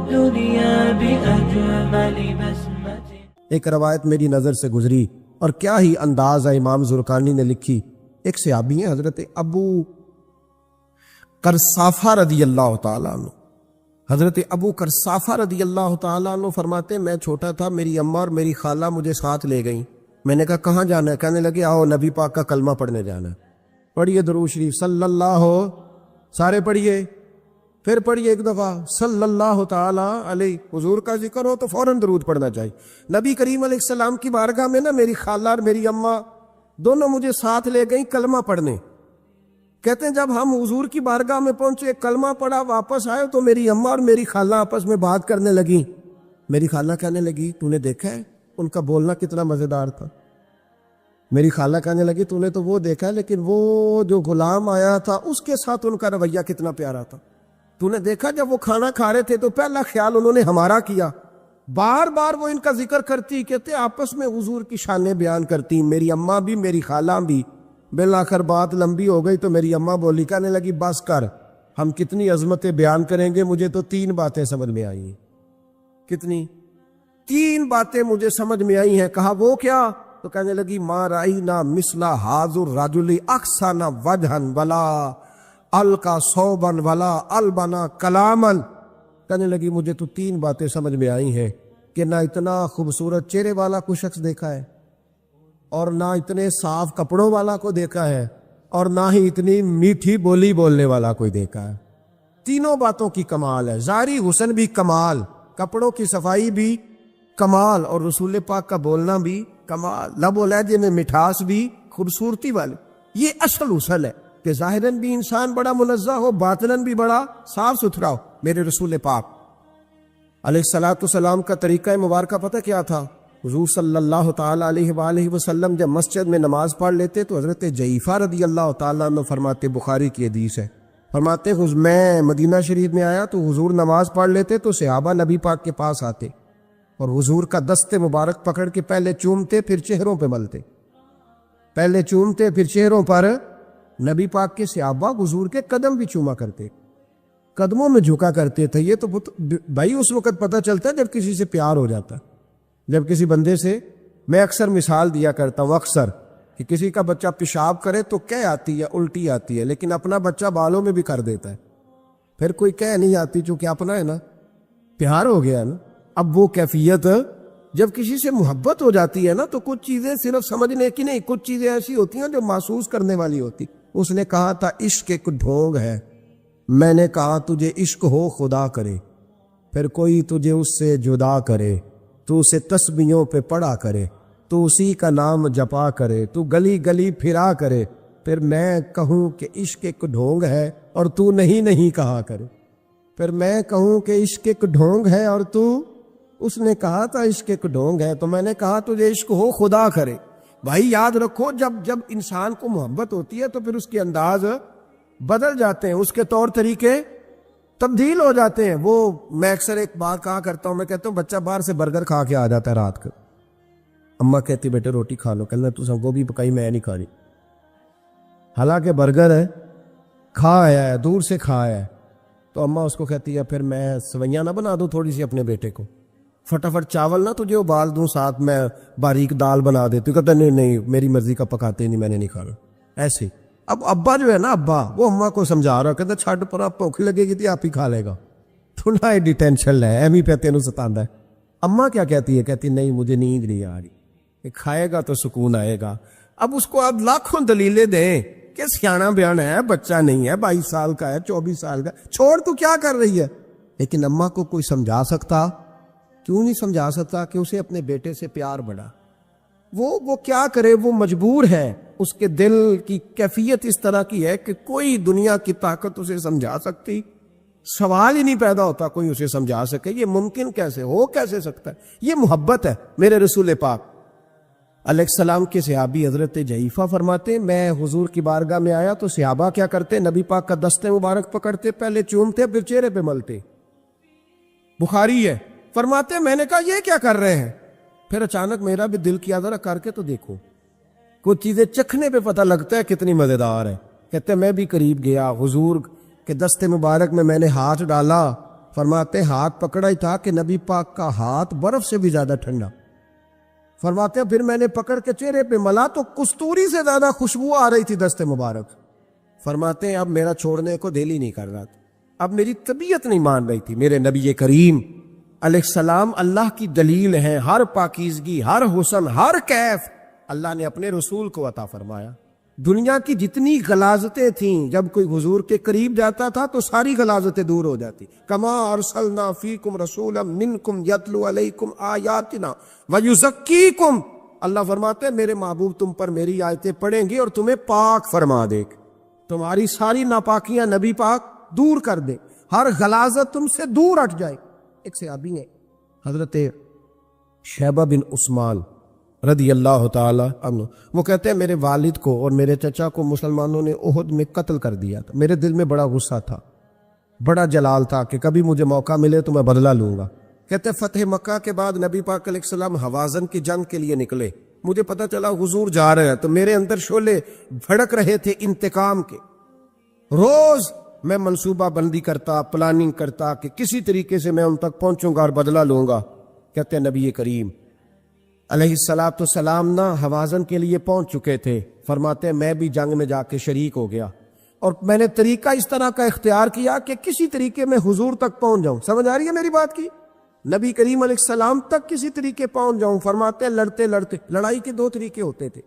الدنيا بأجمل بسمة. ایک روایت میری نظر سے گزری اور کیا ہی انداز ہے امام زرقانی نے لکھی. ایک صحابی ہیں حضرت ابو قرصافہ رضی اللہ تعالیٰ عنہ. حضرت ابو قرصافہ رضی اللہ تعالیٰ عنہ فرماتے میں چھوٹا تھا، میری اماں اور میری خالہ مجھے ساتھ لے گئیں. میں نے کہا کہاں جانا ہے؟ کہنے لگے آؤ نبی پاک کا کلمہ پڑھنے جانا ہے. پڑھیے درود شریف صلی اللہ، سارے پڑھیے، پھر پڑھیے ایک دفعہ صلی اللہ تعالی علیہ. حضور کا ذکر ہو تو فوراً درود پڑھنا چاہیے. نبی کریم علیہ السلام کی بارگاہ میں نا میری خالہ اور میری اماں دونوں مجھے ساتھ لے گئیں کلمہ پڑھنے. کہتے ہیں جب ہم حضور کی بارگاہ میں پہنچے، کلمہ پڑھا، واپس آئے تو میری اماں اور میری خالہ آپس میں بات کرنے لگیں. میری خالہ کہنے لگی تو نے دیکھا ہے ان کا بولنا کتنا مزیدار تھا. میری خالہ کہنے لگی تو نے تو وہ دیکھا ہے لیکن وہ جو غلام آیا تھا اس کے ساتھ ان کا رویہ کتنا پیارا تھا. تو نے دیکھا جب وہ کھانا کھا رہے تھے تو پہلا خیال انہوں نے ہمارا کیا. بار بار وہ ان کا ذکر کرتی، کہتے آپس میں حضور کی شانیں بیان کرتی، میری اماں بھی میری خالہ بھی. بالآخر بات لمبی ہو گئی تو میری اماں بولی، کہنے لگی بس کر، ہم کتنی عظمتیں بیان کریں گے، مجھے تو 3 باتیں سمجھ میں آئی ہیں. کتنی؟ 3 باتیں مجھے سمجھ میں آئی ہیں. کہا وہ کیا؟ تو کہنے لگی ما رأینا مثل ھذا الرجل احسن وجھا ولا القا صوبا ولا البنا کلاما. کہنے لگی مجھے تو 3 باتیں سمجھ میں آئی ہیں کہ نہ اتنا خوبصورت چہرے والا کوئی شخص دیکھا ہے، اور نہ اتنے صاف کپڑوں والا کو دیکھا ہے، اور نہ ہی اتنی میٹھی بولی بولنے والا کوئی دیکھا ہے. تینوں باتوں کی کمال ہے. ظاہری حسن بھی کمال، کپڑوں کی صفائی بھی کمال، اور رسول پاک کا بولنا بھی کمال، لب و لہجے میں مٹھاس بھی خوبصورتی والے. یہ اصل حسن ہے کہ ظاہراً بھی انسان بڑا منزہ ہو، باطناً بھی بڑا صاف ستھرا ہو. میرے رسول پاک علیہ الصلوۃ والسلام کا طریقہ مبارکہ پتہ کیا تھا؟ حضور صلی اللہ تعالیٰ علیہ وآلہ وسلم جب مسجد میں نماز پڑھ لیتے تو حضرت جعفر رضی اللہ تعالیٰ عنہ فرماتے، بخاری کی حدیث ہے، فرماتے میں مدینہ شریف میں آیا تو حضور نماز پڑھ لیتے تو صحابہ نبی پاک کے پاس آتے اور حضور کا دست مبارک پکڑ کے پہلے چومتے پھر چہروں پہ ملتے. پہلے چومتے پھر چہروں پر. نبی پاک کے صحابہ حضور کے قدم بھی چوما کرتے، قدموں میں جھکا کرتے تھے. یہ تو بھائی اس وقت پتہ چلتا ہے جب کسی سے پیار ہو جاتا. جب کسی بندے سے، میں اکثر مثال دیا کرتا ہوں اکثر کہ کسی کا بچہ پیشاب کرے تو کہہ آتی ہے، الٹی آتی ہے، لیکن اپنا بچہ بالوں میں بھی کر دیتا ہے، پھر کوئی کہہ نہیں آتی چونکہ اپنا ہے نا، پیار ہو گیا نا. اب وہ کیفیت جب کسی سے محبت ہو جاتی ہے نا تو کچھ چیزیں صرف سمجھنے کی نہیں، کچھ چیزیں ایسی ہوتی ہیں جو محسوس کرنے والی ہوتی. اس نے کہا تھا عشق ایک ڈھونگ ہے، میں نے کہا تجھے عشق ہو خدا کرے، پھر کوئی تجھے اس سے جدا کرے، تو اسے تسبیحوں پہ پڑھا کرے، تو اسی کا نام جپا کرے، تو گلی گلی پھرا کرے، پھر میں کہوں کہ عشق ایک ڈھونگ ہے اور تو نہیں کہا کرے. پھر میں کہوں کہ عشق ایک ڈھونگ ہے اور تو، اس نے کہا تھا عشق ایک ڈھونگ ہے تو میں نے کہا تجھے عشق ہو خدا کرے. بھائی یاد رکھو جب انسان کو محبت ہوتی ہے تو پھر اس کے انداز بدل جاتے ہیں، اس کے طور طریقے تبدیل ہو جاتے ہیں. وہ میں اکثر ایک بات کہا کرتا ہوں، میں کہتا ہوں بچہ باہر سے برگر کھا کے آ جاتا ہے رات کو، اماں کہتی بیٹے روٹی کھا لو، کہنا تو سب گوبھی پکائی میں نہیں کھانی، حالانکہ برگر ہے، کھا آیا ہے، دور سے کھا آیا ہے. تو اماں اس کو کہتی ہے پھر میں سویاں نہ بنا دوں تھوڑی سی اپنے بیٹے کو، فٹافٹ چاول نہ تجھے ابال دوں، ساتھ میں باریک دال بنا دیتی. کہتا نہیں میری مرضی کا پکاتے نہیں، میں نے نہیں کھانا. ایسے اب ابا جو ہے نا، ابا وہ اماں کو سمجھا رہا، کہتا چھڈ پر آپ بھوک لگے گی تھی آپ ہی کھا لے گا، تو نہ ایڈی ٹینشن ہے، ایمی پہ تینوں ستاندا ہے. اماں کیا کہتی ہے؟ کہتی نہیں مجھے نیند نہیں آ رہی، کھائے گا تو سکون آئے گا. اب اس کو آپ لاکھوں دلیلیں دیں کہ سیاںا بیان ہے، بچہ نہیں ہے، 22 سال کا ہے، 24 سال کا، چھوڑ تو کیا کر رہی ہے. لیکن اماں کو کوئی سمجھا سکتا؟ کیوں نہیں سمجھا سکتا کہ اسے اپنے بیٹے سے پیار بڑھا. وہ کیا کرے، وہ مجبور ہے. اس کے دل کی کیفیت اس طرح کی ہے کہ کوئی دنیا کی طاقت اسے سمجھا سکتی، سوال ہی نہیں پیدا ہوتا کوئی اسے سمجھا سکے. یہ ممکن کیسے ہو، کیسے سکتا ہے؟ یہ محبت ہے. میرے رسول پاک علیہ السلام کے صحابی حضرت جعفر فرماتے میں حضور کی بارگاہ میں آیا تو صحابہ کیا کرتے؟ نبی پاک کا دست مبارک پکڑتے، پہلے چومتے پھر چہرے پہ ملتے. بخاری ہے. فرماتے میں نے کہا یہ کیا کر رہے ہیں؟ پھر اچانک میرا بھی دل کیا ذرا کر کے تو دیکھو، کچھ چیزیں چکھنے پہ پتہ لگتا ہے کتنی مزیدار ہے. کہتے میں بھی قریب گیا، حضور کے دست مبارک میں نے ہاتھ ڈالا، فرماتے ہاتھ پکڑا ہی تھا کہ نبی پاک کا ہاتھ برف سے بھی زیادہ ٹھنڈا. فرماتے پھر میں نے پکڑ کے چہرے پہ ملا تو کستوری سے زیادہ خوشبو آ رہی تھی دست مبارک. فرماتے اب میرا چھوڑنے کو دل ہی نہیں کر رہا تھا, اب میری طبیعت نہیں مان رہی تھی. میرے نبی کریم علیہ السلام اللہ کی دلیل ہیں, ہر پاکیزگی, ہر حسن, ہر کیف اللہ نے اپنے رسول کو عطا فرمایا. دنیا کی جتنی غلاظتیں تھیں جب کوئی حضور کے قریب جاتا تھا تو ساری غلاظتیں دور ہو جاتی. کما ارسلنا فیکم رسولا منکم یتلو علیکم آیاتنا ویزکیکم, اللہ فرماتے ہیں میرے محبوب تم پر میری آیتیں پڑھیں گے اور تمہیں پاک فرما دے گا, تمہاری ساری ناپاکیاں نبی پاک دور کر دے, ہر غلاظت تم سے دور ہٹ جائے. ایک صحابی ہیں حضرت شیبہ بن عثمان رضی اللہ تعالی عنہ, وہ کہتے ہیں میرے والد کو اور میرے چچا کو مسلمانوں نے احد میں قتل کر دیا تھا. میرے دل میں بڑا غصہ تھا, بڑا جلال تھا کہ کبھی مجھے موقع ملے تو میں بدلہ لوں گا. کہتے ہیں فتح مکہ کے بعد نبی پاک علیہ السلام حوازن کی جنگ کے لیے نکلے. مجھے پتا چلا حضور جا رہے ہیں تو میرے اندر شعلے بھڑک رہے تھے انتقام کے. روز میں منصوبہ بندی کرتا, پلاننگ کرتا کہ کسی طریقے سے میں ان تک پہنچوں گا اور بدلہ لوں گا. کہتے ہیں نبی کریم علیہ السلام نہ حوازن کے لیے پہنچ چکے تھے. فرماتے ہیں میں بھی جنگ میں جا کے شریک ہو گیا اور میں نے طریقہ اس طرح کا اختیار کیا کہ کسی طریقے میں حضور تک پہنچ جاؤں. سمجھ آ رہی ہے میری بات کی؟ نبی کریم علیہ السلام تک کسی طریقے پہنچ جاؤں. فرماتے ہیں لڑتے لڑتے, لڑائی کے دو طریقے ہوتے تھے.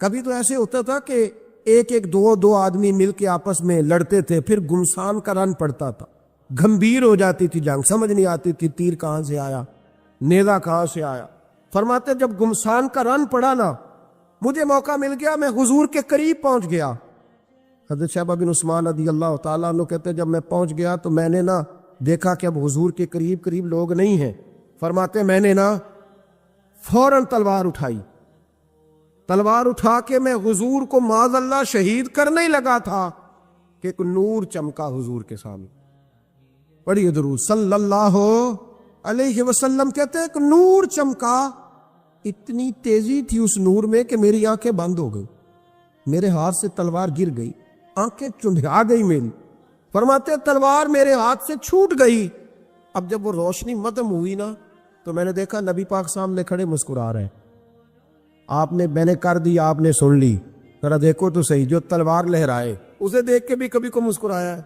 کبھی تو ایسے ہوتا تھا کہ ایک دو آدمی مل کے آپس میں لڑتے تھے, پھر گمسان کا رن پڑتا تھا, گھمبیر ہو جاتی تھی جنگ, سمجھ نہیں آتی تھی تیر کہاں سے آیا, نیزہ کہاں سے آیا. فرماتے جب گمسان کا رن پڑا نا, مجھے موقع مل گیا, میں حضور کے قریب پہنچ گیا. حضرت شیبہ بن عثمان رضی اللہ تعالیٰ عنہ کہتے جب میں پہنچ گیا تو میں نے نا دیکھا کہ اب حضور کے قریب لوگ نہیں ہیں. فرماتے میں نے نا فوراً تلوار اٹھائی, تلوار اٹھا کے میں حضور کو معاذ اللہ شہید کرنے ہی لگا تھا کہ ایک نور چمکا حضور کے سامنے. پڑھیے درود صلی اللہ علیہ وسلم. کہتے ہیں ایک نور چمکا, اتنی تیزی تھی اس نور میں کہ میری آنکھیں بند ہو گئی, میرے ہاتھ سے تلوار گر گئی, آنکھیں چندھا گئی میری. فرماتے تلوار میرے ہاتھ سے چھوٹ گئی. اب جب وہ روشنی ختم ہوئی نا تو میں نے دیکھا نبی پاک سامنے کھڑے مسکرا رہے ہیں. میں نے کر دی, آپ نے سن لی, ذرا دیکھو تو صحیح, جو تلوار لہرائے اسے دیکھ کے بھی کبھی کو مسکرایا ہے,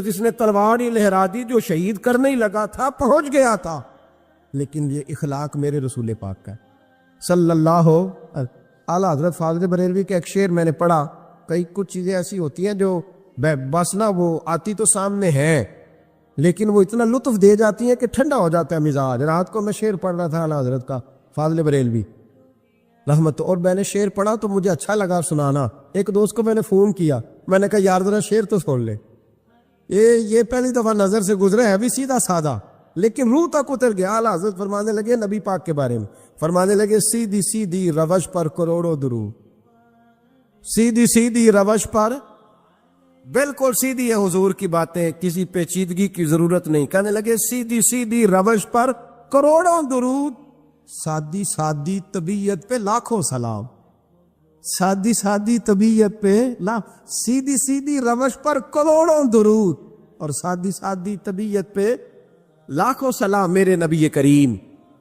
جس نے تلوار ہی لہرا دی, جو شہید کرنے ہی لگا تھا, پہنچ گیا تھا. لیکن یہ اخلاق میرے رسول پاک کا صلی اللہ اعلیٰ حضرت فاضل بریلوی کا ایک شعر میں نے پڑھا. کچھ چیزیں ایسی ہوتی ہیں جو بس نا وہ آتی تو سامنے ہے لیکن وہ اتنا لطف دے جاتی ہیں کہ ٹھنڈا ہو جاتا ہے مزاج. رات کو میں شعر پڑھ رہا تھا اعلیٰ حضرت کا فاضل بریلوی رحمت, اور میں نے شعر پڑھا تو مجھے اچھا لگا سنانا. ایک دوست کو میں نے فون کیا, میں نے کہا یار ذرا شعر تو سن لے. یہ پہلی دفعہ نظر سے گزرے ہے بھی سیدھا سادہ, لیکن روح تک اتر گیا. اعلیٰ حضرت فرمانے لگے نبی پاک کے بارے میں, فرمانے لگے سیدھی سیدھی روش پر کروڑوں درود, سیدھی سیدھی روش پر, بالکل سیدھی ہے حضور کی باتیں, کسی پیچیدگی کی ضرورت نہیں. کہنے لگے سیدھی سیدھی روش پر کروڑوں درود, سادی سادی طبیعت پہ لاکھوں سلام, سادی سادی طبیعت پہ سیدھی سیدھی روش پر کروڑوں درود اور سادی سادی طبیعت پہ لاکھوں سلام. میرے نبی کریم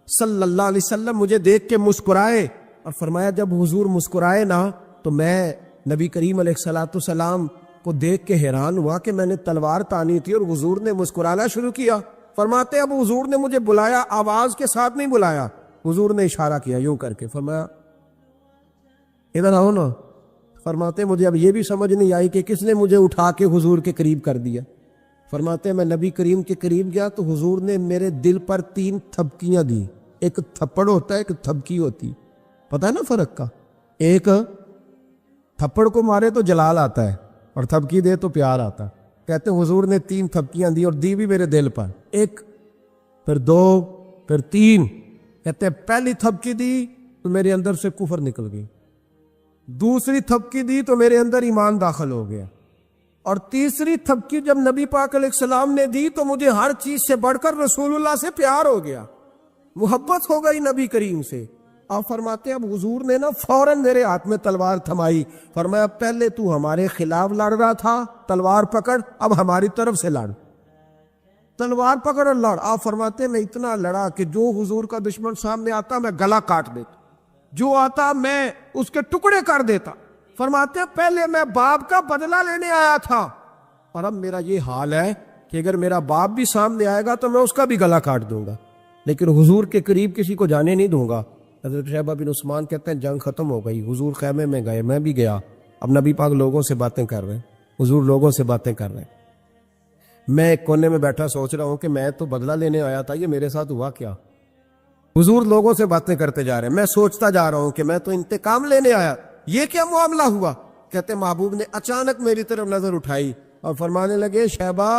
صلی اللہ علیہ وسلم مجھے دیکھ کے مسکرائے اور فرمایا جب حضور مسکرائے نا تو میں نبی کریم علیہ السلام کو دیکھ کے حیران ہوا کہ میں نے تلوار تانی تھی اور حضور نے مسکرانا شروع کیا. فرماتے اب حضور نے مجھے بلایا, آواز کے ساتھ نہیں بلایا, حضور نے اشارہ کیا یوں کر کے, فرمایا ادھر آؤ نا. فرماتے مجھے اب یہ بھی سمجھ نہیں آئی کہ کس نے مجھے اٹھا کے حضور کے قریب کر دیا. فرماتے میں نبی کریم کے قریب گیا تو حضور نے میرے دل پر 3 تھپکیاں دی. ایک تھپڑ ہوتا ہے, ایک تھپکی ہوتی, پتہ ہے نا فرق کا. ایک تھپڑ کو مارے تو جلال آتا ہے اور تھپکی دے تو پیار آتا ہے. کہتے حضور نے 3 تھپکیاں دی اور دی بھی میرے دل پر, 1 پھر 2 پھر 3. کہتے پہلی تھپکی دی تو میرے اندر سے کفر نکل گئی, دوسری تھپکی دی تو میرے اندر ایمان داخل ہو گیا, اور تیسری تھپکی جب نبی پاک علیہ السلام نے دی تو مجھے ہر چیز سے بڑھ کر رسول اللہ سے پیار ہو گیا, محبت ہو گئی نبی کریم سے. آپ فرماتے اب حضور نے نا فوراً میرے ہاتھ میں تلوار تھمائی. فرمایا پہلے تو ہمارے خلاف لڑ رہا تھا, تلوار پکڑ, اب ہماری طرف سے لڑ. تلوار پکڑ اور لڑ. آپ فرماتے ہیں میں اتنا لڑا کہ جو حضور کا دشمن سامنے آتا میں گلا کاٹ دیتا, جو آتا میں اس کے ٹکڑے کر دیتا. فرماتے ہیں پہلے میں باپ کا بدلہ لینے آیا تھا اور اب میرا یہ حال ہے کہ اگر میرا باپ بھی سامنے آئے گا تو میں اس کا بھی گلا کاٹ دوں گا, لیکن حضور کے قریب کسی کو جانے نہیں دوں گا. حضرت شیبہ بن عثمان کہتے ہیں جنگ ختم ہو گئی, حضور خیمے میں گئے, میں بھی گیا. اب نبی پاک لوگوں سے باتیں کر رہے ہیں, حضور لوگوں سے باتیں کر رہے ہیں. میں ایک کونے میں بیٹھا سوچ رہا ہوں کہ میں تو بدلہ لینے آیا تھا, یہ میرے ساتھ ہوا کیا؟ حضور لوگوں سے باتیں کرتے جا رہے ہیں, میں سوچتا جا رہا ہوں کہ میں تو انتقام لینے آیا, یہ کیا معاملہ ہوا؟ کہتے محبوب نے اچانک میری طرف نظر اٹھائی اور فرمانے لگے شیبہ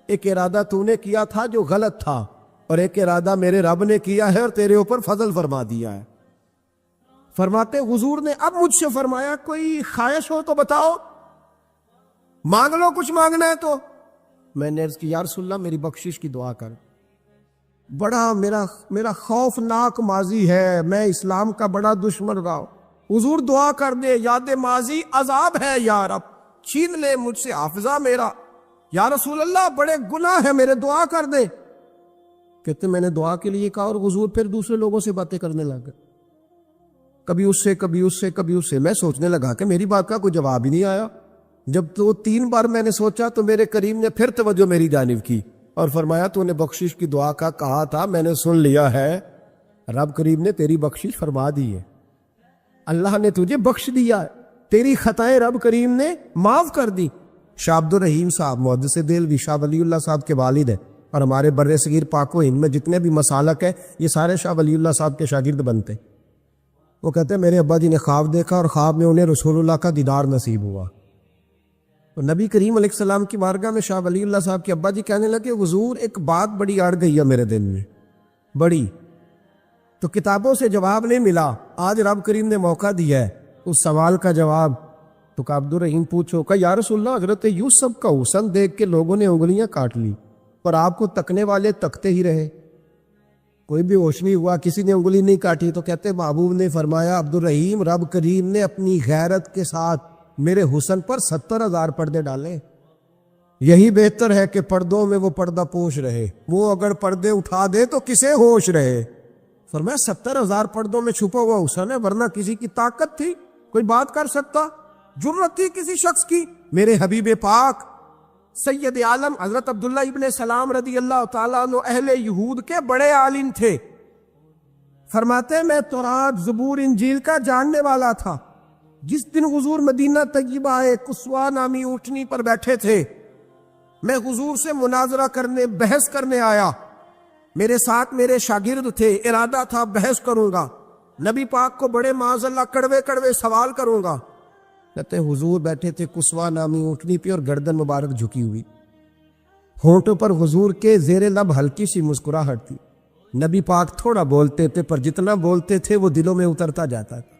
ایک ارادہ تو نے کیا تھا جو غلط تھا, اور ایک ارادہ میرے رب نے کیا ہے اور تیرے اوپر فضل فرما دیا ہے. فرماتے حضور نے اب مجھ سے فرمایا کوئی خواہش ہو تو بتاؤ, مانگ لو کچھ مانگنا ہے تو. میں نے عرض کی یا رسول اللہ میری بخشش کی دعا کر, بڑا میرا خوفناک ماضی ہے, میں اسلام کا بڑا دشمن رہا ہوں. حضور دعا کر دے, یاد ماضی عذاب ہے یا رب, چھین لے مجھ سے حافظہ میرا. یا رسول اللہ بڑے گناہ ہیں میرے, دعا کر دے. کہتے میں نے دعا کے لیے کہا اور حضور پھر دوسرے لوگوں سے باتیں کرنے لگا, کبھی اس سے کبھی اس سے کبھی اس سے. میں سوچنے لگا کہ میری بات کا کوئی جواب ہی نہیں آیا. جب تو 3 بار میں نے سوچا تو میرے کریم نے پھر توجہ میری جانب کی اور فرمایا تو نے بخشش کی دعا کا کہا تھا, میں نے سن لیا ہے, رب کریم نے تیری بخشش فرما دی ہے, اللہ نے تجھے بخش دیا ہے, تیری خطائیں رب کریم نے معاف کر دی. شاہ عبد الرحیم صاحب محدث دہلوی شاہ ولی اللہ صاحب کے والد ہیں, اور ہمارے بر صغیر پاک و ہند میں جتنے بھی مسالک ہیں یہ سارے شاہ ولی اللہ صاحب کے شاگرد بنتے. وہ کہتے ہیں میرے ابا جی نے خواب دیکھا اور خواب میں انہیں رسول اللہ کا دیدار نصیب ہوا. تو نبی کریم علیہ السلام کی بارگاہ میں شاہ ولی اللہ صاحب کے ابا جی کہنے لگے حضور ایک بات بڑی اڑ گئی ہے میرے دل میں, بڑی, تو کتابوں سے جواب نہیں ملا, آج رب کریم نے موقع دیا ہے اس سوال کا جواب. تو کہ عبد الرحیم پوچھو کہ یا رسول اللہ حضرت یوسف کا حسن دیکھ کے لوگوں نے انگلیاں کاٹ لی, پر آپ کو تکنے والے تکتے ہی رہے, کوئی بھی ہوش نہیں ہوا, کسی نے انگلی نہیں کاٹی. تو کہتے محبوب نے فرمایا عبد الرحیم رب کریم نے اپنی غیرت کے ساتھ میرے حسن پر 70,000 پردے ڈالے, یہی بہتر ہے کہ پردوں میں وہ پردہ پوش رہے, وہ اگر پردے اٹھا دے تو کسے ہوش رہے. فرمایا 70,000 پردوں میں چھپا ہوا حسن ہے, ورنہ کسی کی طاقت تھی کوئی بات کر سکتا, جرأت تھی کسی شخص کی. میرے حبیب پاک سید عالم حضرت عبداللہ ابن سلام رضی اللہ تعالیٰ عنہ اہل یہود کے بڑے عالم تھے. فرماتے ہیں میں تورات زبور انجیل کا جاننے والا تھا. جس دن حضور مدینہ طیبہ آئے کسوا نامی اونٹنی پر بیٹھے تھے, میں حضور سے مناظرہ کرنے بحث کرنے آیا, میرے ساتھ میرے شاگرد تھے, ارادہ تھا بحث کروں گا, نبی پاک کو بڑے معاذ اللہ کڑوے کڑوے سوال کروں گا. کہتے حضور بیٹھے تھے کسوا نامی اونٹنی پہ اور گردن مبارک جھکی ہوئی, ہونٹوں پر حضور کے زیر لب ہلکی سی مسکراہٹ تھی. نبی پاک تھوڑا بولتے تھے پر جتنا بولتے تھے وہ دلوں میں اترتا جاتا تھا.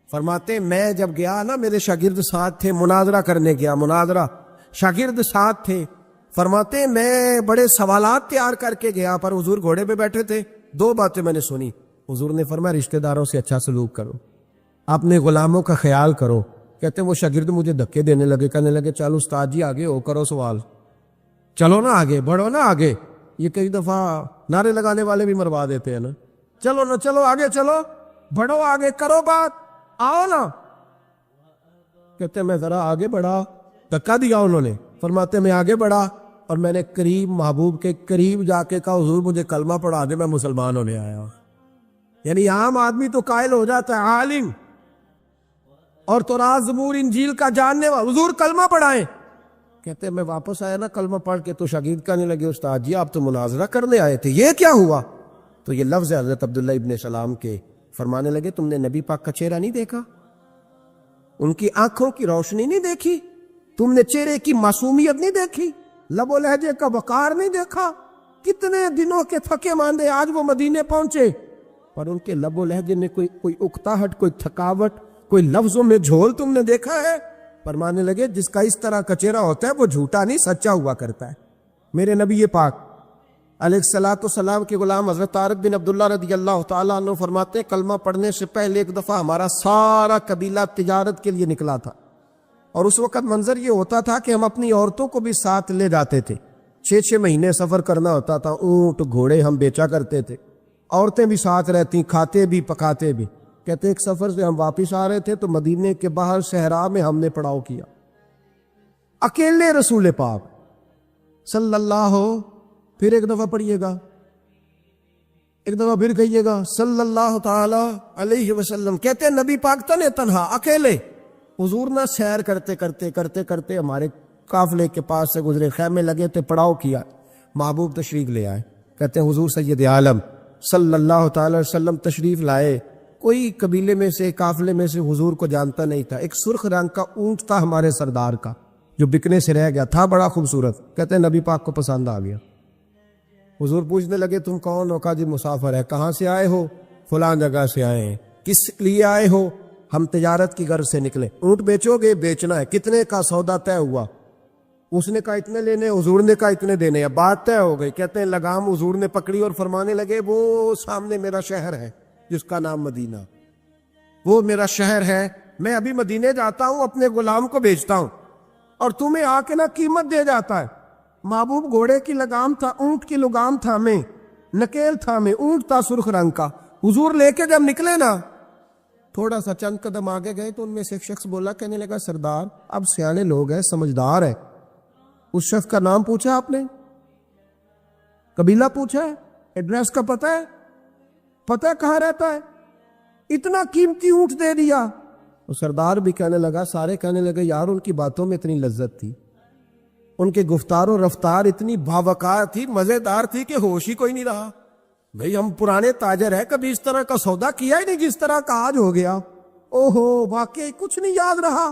فرماتے میں جب گیا نا میرے شاگرد ساتھ تھے, مناظرہ کرنے گیا, مناظرہ شاگرد ساتھ تھے. فرماتے میں بڑے سوالات تیار کر کے گیا پر حضور گھوڑے پہ بیٹھے تھے. 2 باتیں میں نے سنی. حضور نے فرمایا رشتہ داروں سے اچھا سلوک کرو, اپنے غلاموں کا خیال کرو. کہتے وہ شاگرد مجھے دھکے دینے لگے, کہنے لگے چل استاد جی آگے ہو, کرو سوال, چلو نا آگے, بڑھو نا آگے. یہ کئی دفعہ نعرے لگانے والے بھی مروا دیتے ہیں نا, چلو نا چلو آگے, چلو بڑھو آگے, کرو بات, آؤ نا. کہتے میں ذرا آگے بڑھا, دھکا دیا انہوں نے. فرماتے میں آگے بڑھا اور میں نے قریب محبوب کے قریب جا کے کہا حضور مجھے کلمہ پڑھا دے, میں مسلمان ہونے آیا ہوں. یعنی عام آدمی تو قائل ہو جاتا ہے عالم اور تورات زبور انجیل کا جاننے والا, حضور کلمہ پڑھائیں. کہتے میں واپس آیا نا کلمہ پڑھ کے, تو شاگرد کہنے لگے استاد جی آپ تو مناظرہ کرنے آئے تھے, یہ کیا ہوا؟ تو یہ لفظ ہے حضرت عبداللہ ابن سلام کے. فرمانے لگے تم نے نبی پاک کا چہرہ نہیں دیکھا, ان کی آنکھوں کی روشنی نہیں دیکھی, تم نے چہرے کی معصومیت نہیں دیکھی, لب و لہجے کا وقار نہیں دیکھا. کتنے دنوں کے تھکے ماندے آج وہ مدینے پہنچے, پر ان کے لب و لہجے میں کوئی اکتاہٹ, کوئی تھکاوٹ, کوئی لفظوں میں جھول تم نے دیکھا ہے؟ فرمانے لگے جس کا اس طرح کا چہرہ ہوتا ہے وہ جھوٹا نہیں سچا ہوا کرتا ہے. میرے نبی پاک علیہ الصلوۃ والسلام کے غلام حضرت طارق بن عبداللہ رضی اللہ تعالیٰ عنہ فرماتے ہیں کلمہ پڑھنے سے پہلے ایک دفعہ ہمارا سارا قبیلہ تجارت کے لیے نکلا تھا, اور اس وقت منظر یہ ہوتا تھا کہ ہم اپنی عورتوں کو بھی ساتھ لے جاتے تھے. 6 مہینے سفر کرنا ہوتا تھا، اونٹ گھوڑے ہم بیچا کرتے تھے، عورتیں بھی ساتھ رہتی، کھاتے بھی پکاتے بھی۔ کہتے ایک سفر سے ہم واپس آ رہے تھے تو مدینے کے باہر صحرا میں ہم نے پڑاؤ کیا، اکیلے رسول پاک صلی اللہ پھر ایک دفعہ پڑھیے گا، ایک دفعہ پھر کہیے گا صلی اللہ تعالی علیہ وسلم۔ کہتے ہیں نبی پاک تنہا اکیلے، حضور نہ سیر کرتے کرتے کرتے کرتے ہمارے قافلے کے پاس سے گزرے، خیمے لگے تھے، پڑاؤ کیا، محبوب تشریف لے آئے۔ کہتے ہیں حضور سید عالم صلی اللہ تعالی علیہ وسلم تشریف لائے، کوئی قبیلے میں سے قافلے میں سے حضور کو جانتا نہیں تھا، ایک سرخ رنگ کا اونٹ تھا ہمارے سردار کا جو بکنے سے رہ گیا تھا، بڑا خوبصورت۔ کہتے ہیں نبی پاک کو پسند آ گیا، حضور پوچھنے لگے تم کون ہو؟ کہا جی مسافر ہے۔ کہاں سے آئے ہو؟ فلاں جگہ سے آئے ہیں۔ کس لیے آئے ہو؟ ہم تجارت کی غرض سے نکلے۔ اونٹ بیچو گے؟ بیچنا ہے۔ کتنے کا سودا طے ہوا؟ اس نے کہا اتنے لینے، حضور نے کہا اتنے دینے ہیں، بات طے ہو گئی۔ کہتے ہیں لگام حضور نے پکڑی اور فرمانے لگے وہ سامنے میرا شہر ہے جس کا نام مدینہ، وہ میرا شہر ہے، میں ابھی مدینے جاتا ہوں، اپنے غلام کو بیچتا ہوں اور تمہیں آ کے نا قیمت دے جاتا ہے۔ محبوب گھوڑے کی لگام تھا، اونٹ کی لگام تھا، میں نکیل تھا، میں اونٹ تھا سرخ رنگ کا۔ حضور لے کے جب نکلے نا، تھوڑا سا چند قدم آگے گئے تو ان میں سے ایک شخص بولا، کہنے لگا سردار اب سیانے لوگ ہیں، سمجھدار ہے۔ اس شخص کا نام پوچھا آپ نے، قبیلہ پوچھا ہے، ایڈریس کا پتہ ہے، پتہ کہاں رہتا ہے، اتنا قیمتی اونٹ دے دیا۔ اور سردار بھی کہنے لگا، سارے کہنے لگے یار ان کی باتوں میں اتنی لذت تھی، ان کے گفتار و رفتار اتنی باوقار تھی، مزیدار تھی کہ ہوش ہی کوئی نہیں رہا۔ بھئی ہم پرانے تاجر ہیں، کبھی اس طرح کا سودا کیا ہی نہیں جس طرح کا آج ہو گیا۔ اوہو واقعی کچھ نہیں یاد رہا،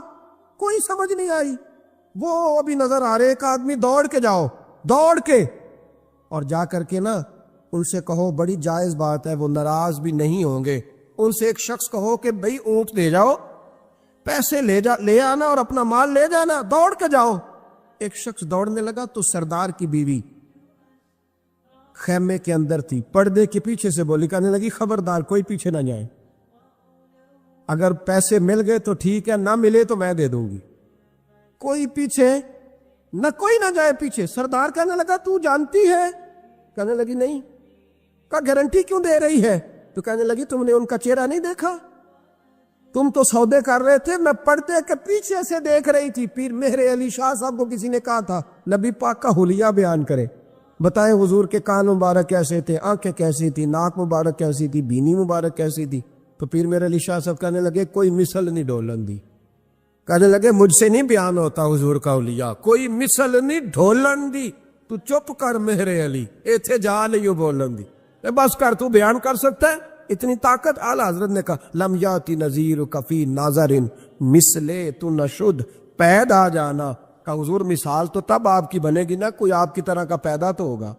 کوئی سمجھ نہیں آئی۔ وہ ابھی نظر آ رہے، ایک آدمی دوڑ کے جاؤ، دوڑ کے اور جا کر کے نا ان سے کہو بڑی جائز بات ہے، وہ ناراض بھی نہیں ہوں گے۔ ان سے ایک شخص کہو کہ بھئی اونٹ دے جاؤ، پیسے لے آنا اور اپنا مال لے جانا، دوڑ کے جاؤ۔ ایک شخص دوڑنے لگا تو سردار کی بیوی خیمے کے اندر تھی، پردے کے پیچھے سے بولی، کہنے لگی خبردار کوئی پیچھے نہ جائے، اگر پیسے مل گئے تو ٹھیک ہے، نہ ملے تو میں دے دوں گی، کوئی پیچھے نہ، کوئی نہ جائے پیچھے۔ سردار کہنے لگا تو جانتی ہے؟ کہنے لگی نہیں۔ کا گارنٹی کیوں دے رہی ہے؟ تو کہنے لگی تم نے ان کا چہرہ نہیں دیکھا؟ تم تو سودے کر رہے تھے، میں پردے کے پیچھے سے دیکھ رہی تھی۔ پیر مہر علی شاہ صاحب کو کسی نے کہا تھا نبی پاک کا حلیہ بیان کرے، بتائیں حضور کے کان مبارک کیسے تھے، آنکھیں کیسی تھی، ناک مبارک کیسی تھی، بینی مبارک کیسی تھی۔ تو پیر مہر علی شاہ صاحب کہنے لگے کوئی مثل نہیں ڈھولن دی، کہنے لگے مجھ سے نہیں بیان ہوتا حضور کا حلیہ، کوئی مثل نہیں ڈھولن دی، تو چپ کر مہر علی، ایتھے جا نہیں بولن دی، بس کر، تو بیان کر سکتا ہے اتنی طاقت۔ اعلیٰ حضرت نے کہا لم یاتی نذیر کفی ناظرن مثلے تو نشد، پید آ جانا۔ کہا حضور مثال تو تب آپ کی بنے گی نا، کوئی آپ کی طرح کا پیدا تو ہوگا،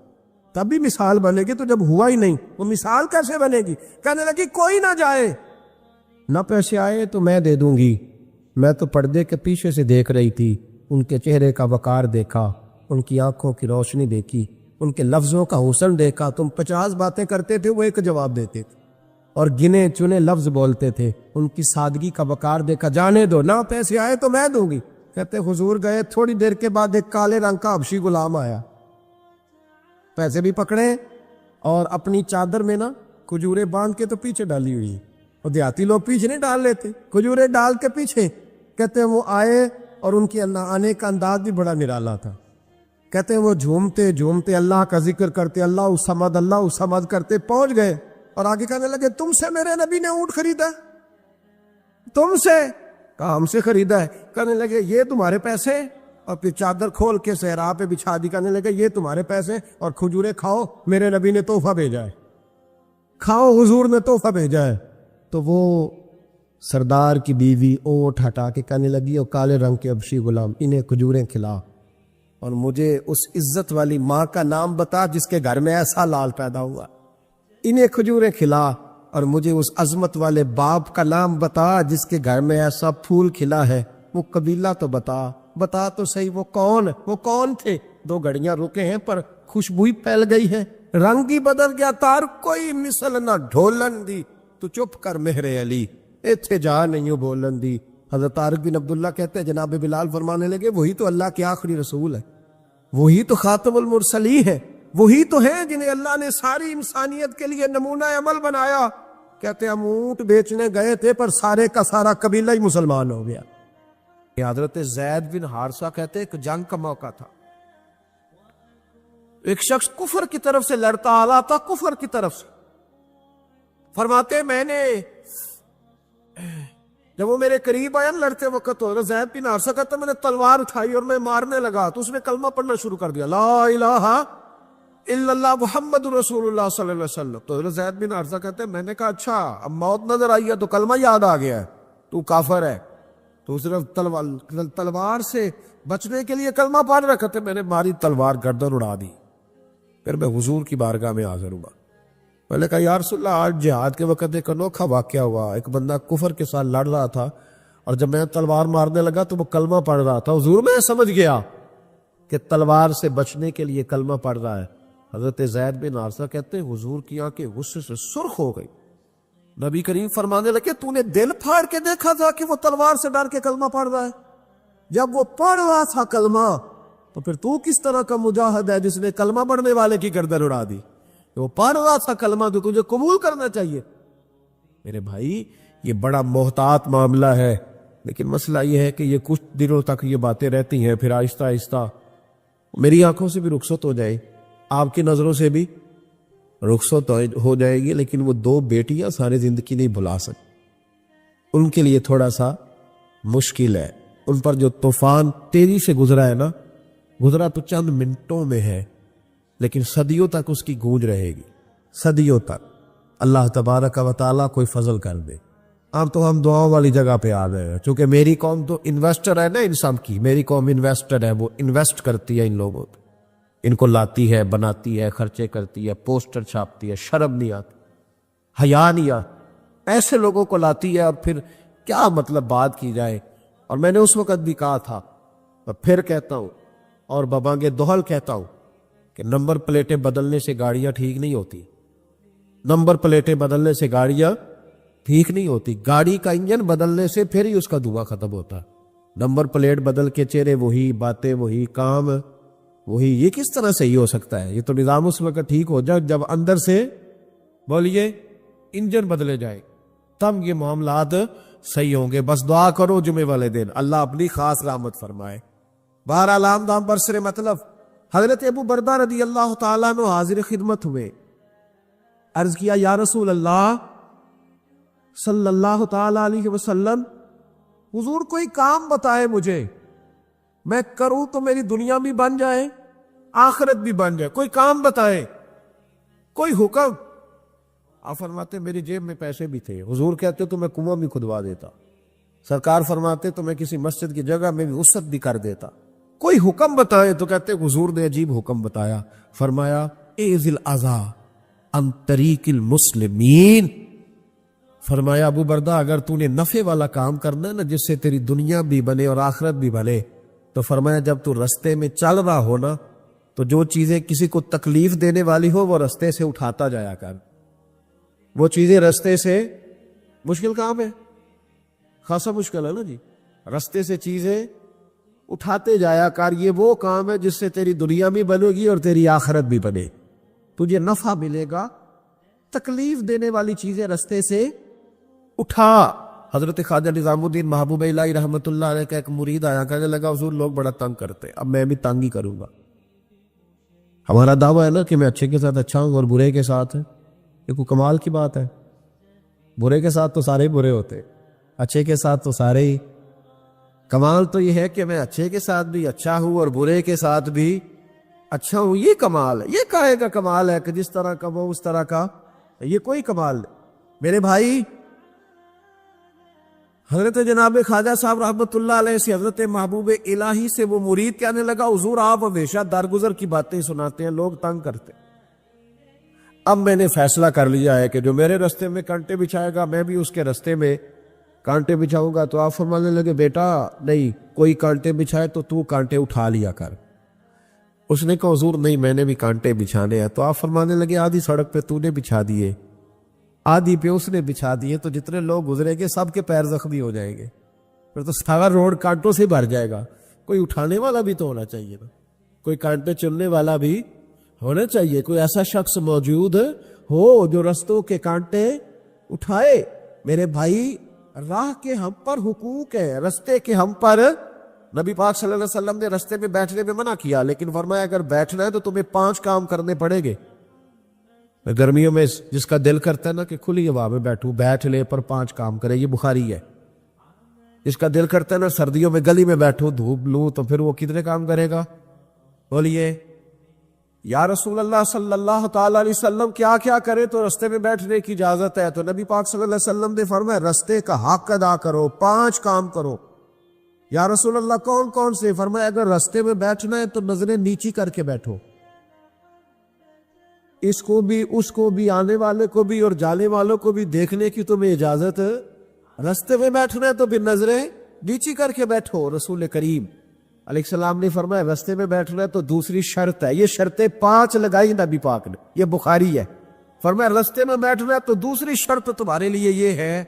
تب بھی مثال بنے گی، تو جب ہوا ہی نہیں وہ مثال کیسے بنے گی؟ کہنے لگی کوئی نہ جائے، نہ پیسے آئے تو میں دے دوں گی۔ میں تو پردے کے پیچھے سے دیکھ رہی تھی، ان کے چہرے کا وقار دیکھا، ان کی آنکھوں کی روشنی دیکھی، ان کے لفظوں کا حسن دیکھا۔ تم 50 باتیں کرتے تھے، وہ ایک جواب دیتے تھے اور گنے چنے لفظ بولتے تھے، ان کی سادگی کا وقار دیکھا۔ جانے دو، نہ پیسے آئے تو میں دوں گی۔ کہتے حضور گئے، تھوڑی دیر کے بعد ایک کالے رنگ کا حبشی غلام آیا، پیسے بھی پکڑے اور اپنی چادر میں نا کھجورے باندھ کے تو پیچھے ڈالی ہوئی، اور دیہاتی لوگ پیچھے نہیں ڈال لیتے، کھجورے ڈال کے پیچھے۔ کہتے ہیں وہ آئے اور ان کے آنے کا انداز بھی بڑا نرالا تھا۔ کہتے ہیں وہ جھومتے جھومتے اللہ کا ذکر کرتے، اللہ الصمد کرتے پہنچ گئے، اور آگے کہنے لگے تم سے میرے نبی نے اونٹ خریدا؟ تم سے؟ کہا ہم سے خریدا ہے۔ کہنے لگے یہ تمہارے پیسے؟ اور پھر چادر کھول کے صحرا پہ بچھا دی، کہنے لگے یہ تمہارے پیسے، اور کھجورے کھاؤ، میرے نبی نے تحفہ بھیجا ہے، کھاؤ، حضور نے تحفہ بھیجا ہے۔ تو وہ سردار کی بیوی اونٹ ہٹا کے کہنے لگی، اور کالے رنگ کے حبشی غلام انہیں کھجوریں کھلا، اور مجھے اس عزت والی ماں کا نام بتا جس کے گھر میں ایسا لال پیدا ہوا، انہیں کھجوریں کھلا، اور مجھے اس عظمت والے باپ کا نام بتا جس کے گھر میں ایسا پھول کھلا ہے، وہ قبیلہ تو بتا تو صحیح، وہ کون تھے؟ 2 گھڑیاں رکے ہیں پر خوشبوئی پھیل گئی ہے، رنگ ہی بدل گیا، تار کوئی مثل نہ ڈھولن دی، تو چپ کر مہر علی، ایتھے جا نہیں بولن دی۔ حضرت طارق بن عبداللہ کہتے ہیں جناب بلال فرمانے لگے وہی تو اللہ کے آخری رسول ہے، وہی تو خاتم المرسلین ہے، وہی تو ہیں جنہیں اللہ نے ساری انسانیت کے لیے نمونہ عمل بنایا۔ کہتے ہم اونٹ بیچنے گئے تھے پر سارے کا سارا قبیلہ ہی مسلمان ہو گیا۔ حضرت زید بن حارثہ کہتے ایک جنگ کا موقع تھا، ایک شخص کفر کی طرف سے لڑتا آ رہا تھا، کفر کی طرف سے۔ فرماتے میں نے جب وہ میرے قریب آیا لڑتے وقت، تو زید بن حارثہ کہتا میں نے تلوار اٹھائی اور میں مارنے لگا تو اس نے کلمہ پڑھنا شروع کر دیا، لا الہ الا اللہ محمد رسول اللہ صلی اللہ علیہ وسلم۔ تو زید بن حارثہ کہتے ہیں میں نے کہا اچھا اب موت نظر آئی ہے تو کلمہ یاد آ گیا ہے، تو کافر ہے، تو صرف تلوار سے بچنے کے لیے کلمہ پڑھ رہا۔ کہتے میں نے ماری تلوار گردن اڑا دی، پھر میں حضور کی بارگاہ میں حاضر ہوا۔ میں نے کہا یا رسول اللہ آج جہاد کے وقت ایک انوکھا واقعہ ہوا، ایک بندہ کفر کے ساتھ لڑ رہا تھا اور جب میں تلوار مارنے لگا تو وہ کلمہ پڑھ رہا تھا۔ حضور میں سمجھ گیا کہ تلوار سے بچنے کے لیے کلمہ پڑھ رہا ہے۔ حضرت زید بن حارثہ کہتے ہیں حضور کی آنکھیں غصے سے سرخ ہو گئی۔ نبی کریم فرمانے لگے تو نے دل پھاڑ کے دیکھا تھا کہ وہ تلوار سے ڈر کے کلمہ پڑھ رہا ہے؟ جب وہ پڑھ رہا تھا کلمہ تو پھر تو کس طرح کا مجاہد ہے جس نے کلمہ پڑھنے والے کی گردن اڑا دی؟ وہ پڑھ رہا تھا کلمہ تو تجھے قبول کرنا چاہیے۔ میرے بھائی یہ بڑا محتاط معاملہ ہے، لیکن مسئلہ یہ ہے کہ یہ کچھ دنوں تک یہ باتیں رہتی ہیں، پھر آہستہ آہستہ میری آنکھوں سے بھی رخصت ہو جائے، آپ کی نظروں سے بھی رخصت ہو جائے گی، لیکن وہ دو بیٹیاں ساری زندگی نہیں بھلا سکتی، ان کے لیے تھوڑا سا مشکل ہے۔ ان پر جو طوفان تیزی سے گزرا ہے نا، گزرا تو چند منٹوں میں ہے لیکن صدیوں تک اس کی گونج رہے گی، صدیوں تک۔ اللہ تبارک و تعالیٰ کوئی فضل کر دے۔ اب تو ہم دعاؤں والی جگہ پہ آ گئے ہیں، چونکہ میری قوم تو انویسٹر ہے نا، ان سب کی میری قوم انویسٹر ہے، وہ انویسٹ کرتی ہے ان لوگوں پہ، ان کو لاتی ہے، بناتی ہے، خرچے کرتی ہے، پوسٹر چھاپتی ہے، شرم نہیں آتی، حیا نہیں آتی، ایسے لوگوں کو لاتی ہے اور پھر کیا مطلب بات کی جائے۔ اور میں نے اس وقت بھی کہا تھا اور پھر کہتا ہوں اور ببانگے دوہل کہتا ہوں کہ نمبر پلیٹیں بدلنے سے گاڑیاں ٹھیک نہیں ہوتی، نمبر پلیٹیں بدلنے سے گاڑیاں ٹھیک نہیں ہوتی، گاڑی کا انجن بدلنے سے پھر ہی اس کا دھواں ختم ہوتا۔ نمبر پلیٹ بدل کے چہرے وہی، باتیں وہی، کام وہی، یہ کس طرح صحیح ہو سکتا ہے؟ یہ تو نظام اس وقت ٹھیک ہو جائے جب اندر سے بولیے انجن بدلے جائے، تب یہ معاملات صحیح ہوں گے۔ بس دعا کرو جمعے والے دن اللہ اپنی خاص رحمت فرمائے۔ بہرحال عام دام برسر مطلب حضرت ابو بردہ رضی اللہ تعالیٰ عنہ حاضر خدمت ہوئے، عرض کیا یا رسول اللہ صلی اللہ تعالیٰ علیہ وسلم، حضور کوئی کام بتائے مجھے، میں کروں تو میری دنیا بھی بن جائے آخرت بھی بن جائے، کوئی کام بتائے، کوئی حکم۔ آپ فرماتے میری جیب میں پیسے بھی تھے، حضور کہتے تو میں کنواں بھی کھدوا دیتا، سرکار فرماتے تو میں کسی مسجد کی جگہ میں بھی وسعت بھی کر دیتا، کوئی حکم بتائے تو کہتے حضور نے عجیب حکم بتایا، فرمایا ایذ الاذی عن طریق المسلمین، فرمایا ابو بردہ اگر تو نے نفع والا کام کرنا ہے نا جس سے تیری دنیا بھی بنے اور آخرت بھی بنے، تو فرمایا جب تو رستے میں چل رہا ہو نا تو جو چیزیں کسی کو تکلیف دینے والی ہو وہ رستے سے اٹھاتا جایا کر، وہ چیزیں رستے سے، مشکل کام ہے، خاصا مشکل ہے نا جی، رستے سے چیزیں اٹھاتے جایا کر، یہ وہ کام ہے جس سے تیری دنیا بھی بنے گی اور تیری آخرت بھی بنے، تجھے نفع ملے گا، تکلیف دینے والی چیزیں رستے سے اٹھا۔ حضرت خواجہ نظام الدین محبوب الہی رحمۃ اللہ علیہ کا ایک مرید آیا، کہنے لگا حضور لوگ بڑا تنگ کرتے، اب میں بھی تنگ ہی کروں گا، ہمارا دعویٰ ہے نا کہ میں اچھے کے ساتھ اچھا ہوں اور برے کے ساتھ ہے، یہ کوئی کمال کی بات ہے، برے کے ساتھ تو سارے برے ہوتے، اچھے کے ساتھ تو سارے ہی، کمال تو یہ ہے کہ میں اچھے کے ساتھ بھی اچھا ہوں اور برے کے ساتھ بھی اچھا ہوں، یہ کمال ہے، یہ کہے کا کمال ہے کہ جس طرح کا وہ اس طرح کا، یہ کوئی کمال نہیں۔ میرے بھائی حضرت جناب خواجہ صاحب رحمۃ اللہ علیہ سے حضرت محبوب الہی سے وہ مرید کہنے لگا حضور آپ ہمیشہ درگزر کی باتیں سناتے ہیں، لوگ تنگ کرتے، اب میں نے فیصلہ کر لیا ہے کہ جو میرے رستے میں کانٹے بچھائے گا میں بھی اس کے رستے میں کانٹے بچھاؤں گا۔ تو آپ فرمانے لگے بیٹا نہیں، کوئی کانٹے بچھائے تو کانٹے اٹھا لیا کر۔ اس نے کہا حضور نہیں میں نے بھی کانٹے بچھانے ہیں۔ تو آپ فرمانے لگے آدھی سڑک پہ تو نے بچھا دیے، آدھی پہ اس نے بچھا دیے، تو جتنے لوگ گزرے گے سب کے پیر زخمی ہو جائیں گے، پھر تو سارا روڈ کانٹوں سے بھر جائے گا، کوئی اٹھانے والا بھی تو ہونا چاہیے نا، کوئی کانٹے چننے والا بھی ہونا چاہیے، کوئی ایسا شخص موجود ہو جو رستوں کے کانٹے اٹھائے۔ میرے بھائی، راہ کے ہم پر حقوق ہے، رستے کے ہم پر۔ نبی پاک صلی اللہ علیہ وسلم نے رستے میں بیٹھنے میں منع کیا، لیکن فرمایا اگر بیٹھنا ہے تو تمہیں 5 کام کرنے پڑیں گے۔ گرمیوں میں جس کا دل کرتا ہے نا کہ کھلی ہوا میں بیٹھوں، بیٹھ لے پر 5 کام کرے، یہ بخاری ہے۔ جس کا دل کرتا ہے نا سردیوں میں گلی میں بیٹھوں، دھوپ لوں، تو پھر وہ کتنے کام کرے گا؟ بولیے یا رسول اللہ صلی اللہ تعالی علیہ وسلم کیا کیا کرے تو رستے میں بیٹھنے کی اجازت ہے؟ تو نبی پاک صلی اللہ علیہ وسلم نے فرمایا رستے کا حق ادا کرو، 5 کام کرو۔ یا رسول اللہ کون کون سے؟ فرمایا اگر رستے میں بیٹھنا ہے تو نظریں نیچی کر کے بیٹھو، اس کو بھی اس کو بھی، آنے والے کو بھی اور جانے والوں کو بھی دیکھنے کی تمہیں اجازت ہے۔ رستے میں بیٹھنا ہے تو پھر نظریں نیچی کر کے بیٹھو۔ رسول کریم علیہ السلام نے فرمایا رستے میں بیٹھنا ہے تو دوسری شرط ہے، یہ شرطیں 5 لگائی نبی پاک نے، یہ بخاری ہے۔ فرمایا رستے میں بیٹھنا ہے تو دوسری شرط تمہارے لیے یہ ہے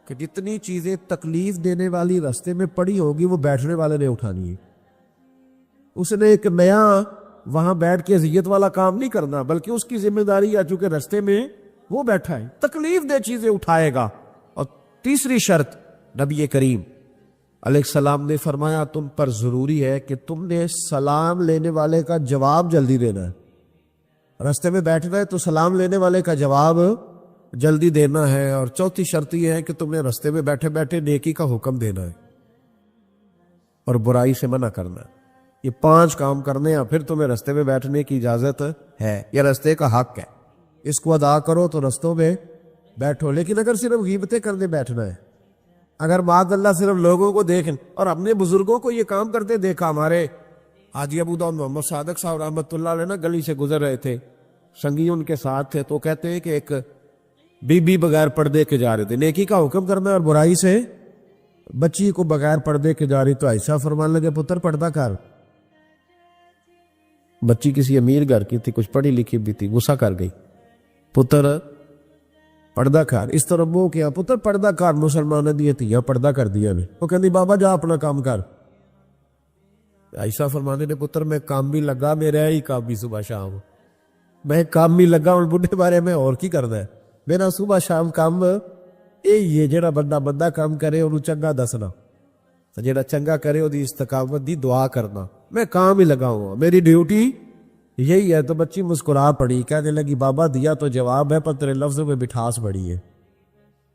کہ جتنی چیزیں تکلیف دینے والی رستے میں پڑی ہوگی وہ بیٹھنے والے نے اٹھانی ہے۔ اس نے ایک نیا وہاں بیٹھ کے اذیت والا کام نہیں کرنا، بلکہ اس کی ذمہ داری ہے، چونکہ رستے میں وہ بیٹھا ہے، تکلیف دہ چیزیں اٹھائے گا۔ اور تیسری شرط نبی کریم علیہ السلام نے فرمایا تم پر ضروری ہے کہ تم نے سلام لینے والے کا جواب جلدی دینا ہے۔ رستے میں بیٹھنا ہے تو سلام لینے والے کا جواب جلدی دینا ہے۔ اور چوتھی شرط یہ ہے کہ تم نے رستے میں بیٹھے بیٹھے نیکی کا حکم دینا ہے اور برائی سے منع کرنا ہے۔ یہ 5 کام کرنے ہیں، پھر تمہیں رستے میں بیٹھنے کی اجازت ہے، یہ رستے کا حق ہے، اس کو ادا کرو تو رستوں میں بیٹھو۔ لیکن اگر صرف غیبتیں کرنے بیٹھنا ہے، اگر معاذ اللہ صرف لوگوں کو دیکھیں، اور اپنے بزرگوں کو یہ کام کرتے دیکھا، ہمارے حاجی ابو داؤد محمد صادق صاحب رحمۃ اللہ علیہ نا گلی سے گزر رہے تھے، سنگی ان کے ساتھ تھے، تو کہتے ہیں کہ ایک بی بی بغیر پردے کے جا رہے تھے، نیکی کا حکم کرنا اور برائی سے، بچی کو بغیر پردے کے جا رہی، تو ایسا فرمانے لگے پتر پردہ کر۔ بچی کسی امیر گھر کی تھی، کچھ پڑھی لکھی بھی تھی، غصہ کر گئی، پتر پردہ کر۔ اس طرح وہ کیا پتر پردہ کر، مسلمان دیے تھی یا پردہ کر دیا نے، وہ کہنی بابا جا اپنا کام کر۔ ایسا فرمانے نے پتر میں کام بھی لگا، میرا ہی کام بھی صبح شام، میں کام بھی لگا ہوں بڈھے بارے میں، اور کی کرنا ہے میرا صبح شام کام یہ جڑا بندہ کام کرے انہوں چنگا دسنا، جڑا چنگا کرے وہ استقامت دی دعا کرنا، میں کام ہی لگا ہوں، میری ڈیوٹی یہی ہے۔ تو بچی مسکرا پڑی، کہنے لگی بابا دیا تو جواب ہے پر تیرے لفظوں میں مٹھاس بڑی ہے۔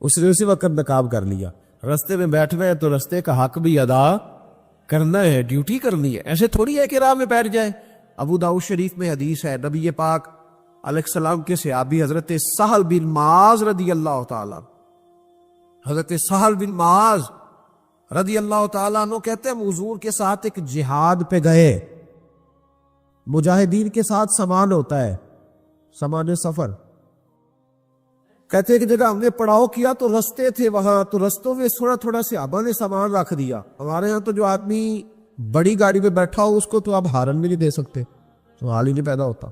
اس نے اسی وقت نقاب کر لیا۔ رستے میں بیٹھنا ہے تو رستے کا حق بھی ادا کرنا ہے، ڈیوٹی کرنی ہے، ایسے تھوڑی ہے کہ راہ میں بیٹھ جائے۔ ابو داؤد شریف میں حدیث ہے، نبی پاک علیہ السلام کے صحابی حضرت سہل بن معاذ رضی اللہ تعالیٰ، حضرت سہل بن معاذ رضی اللہ تعالیٰ عنہ کہتے ہیں ہم حضور کے ساتھ ایک جہاد پہ گئے، مجاہدین کے ساتھ سامان ہوتا ہے، سامان سفر، کہتے ہیں کہ جگہ ہم نے پڑاؤ کیا تو رستے تھے وہاں، تو رستوں میں تھوڑا تھوڑا صحابہ نے سامان رکھ دیا۔ ہمارے ہاں تو جو آدمی بڑی گاڑی پہ بیٹھا ہو اس کو تو آپ ہارن بھی نہیں دے سکتے، تو حال ہی نہیں پیدا ہوتا،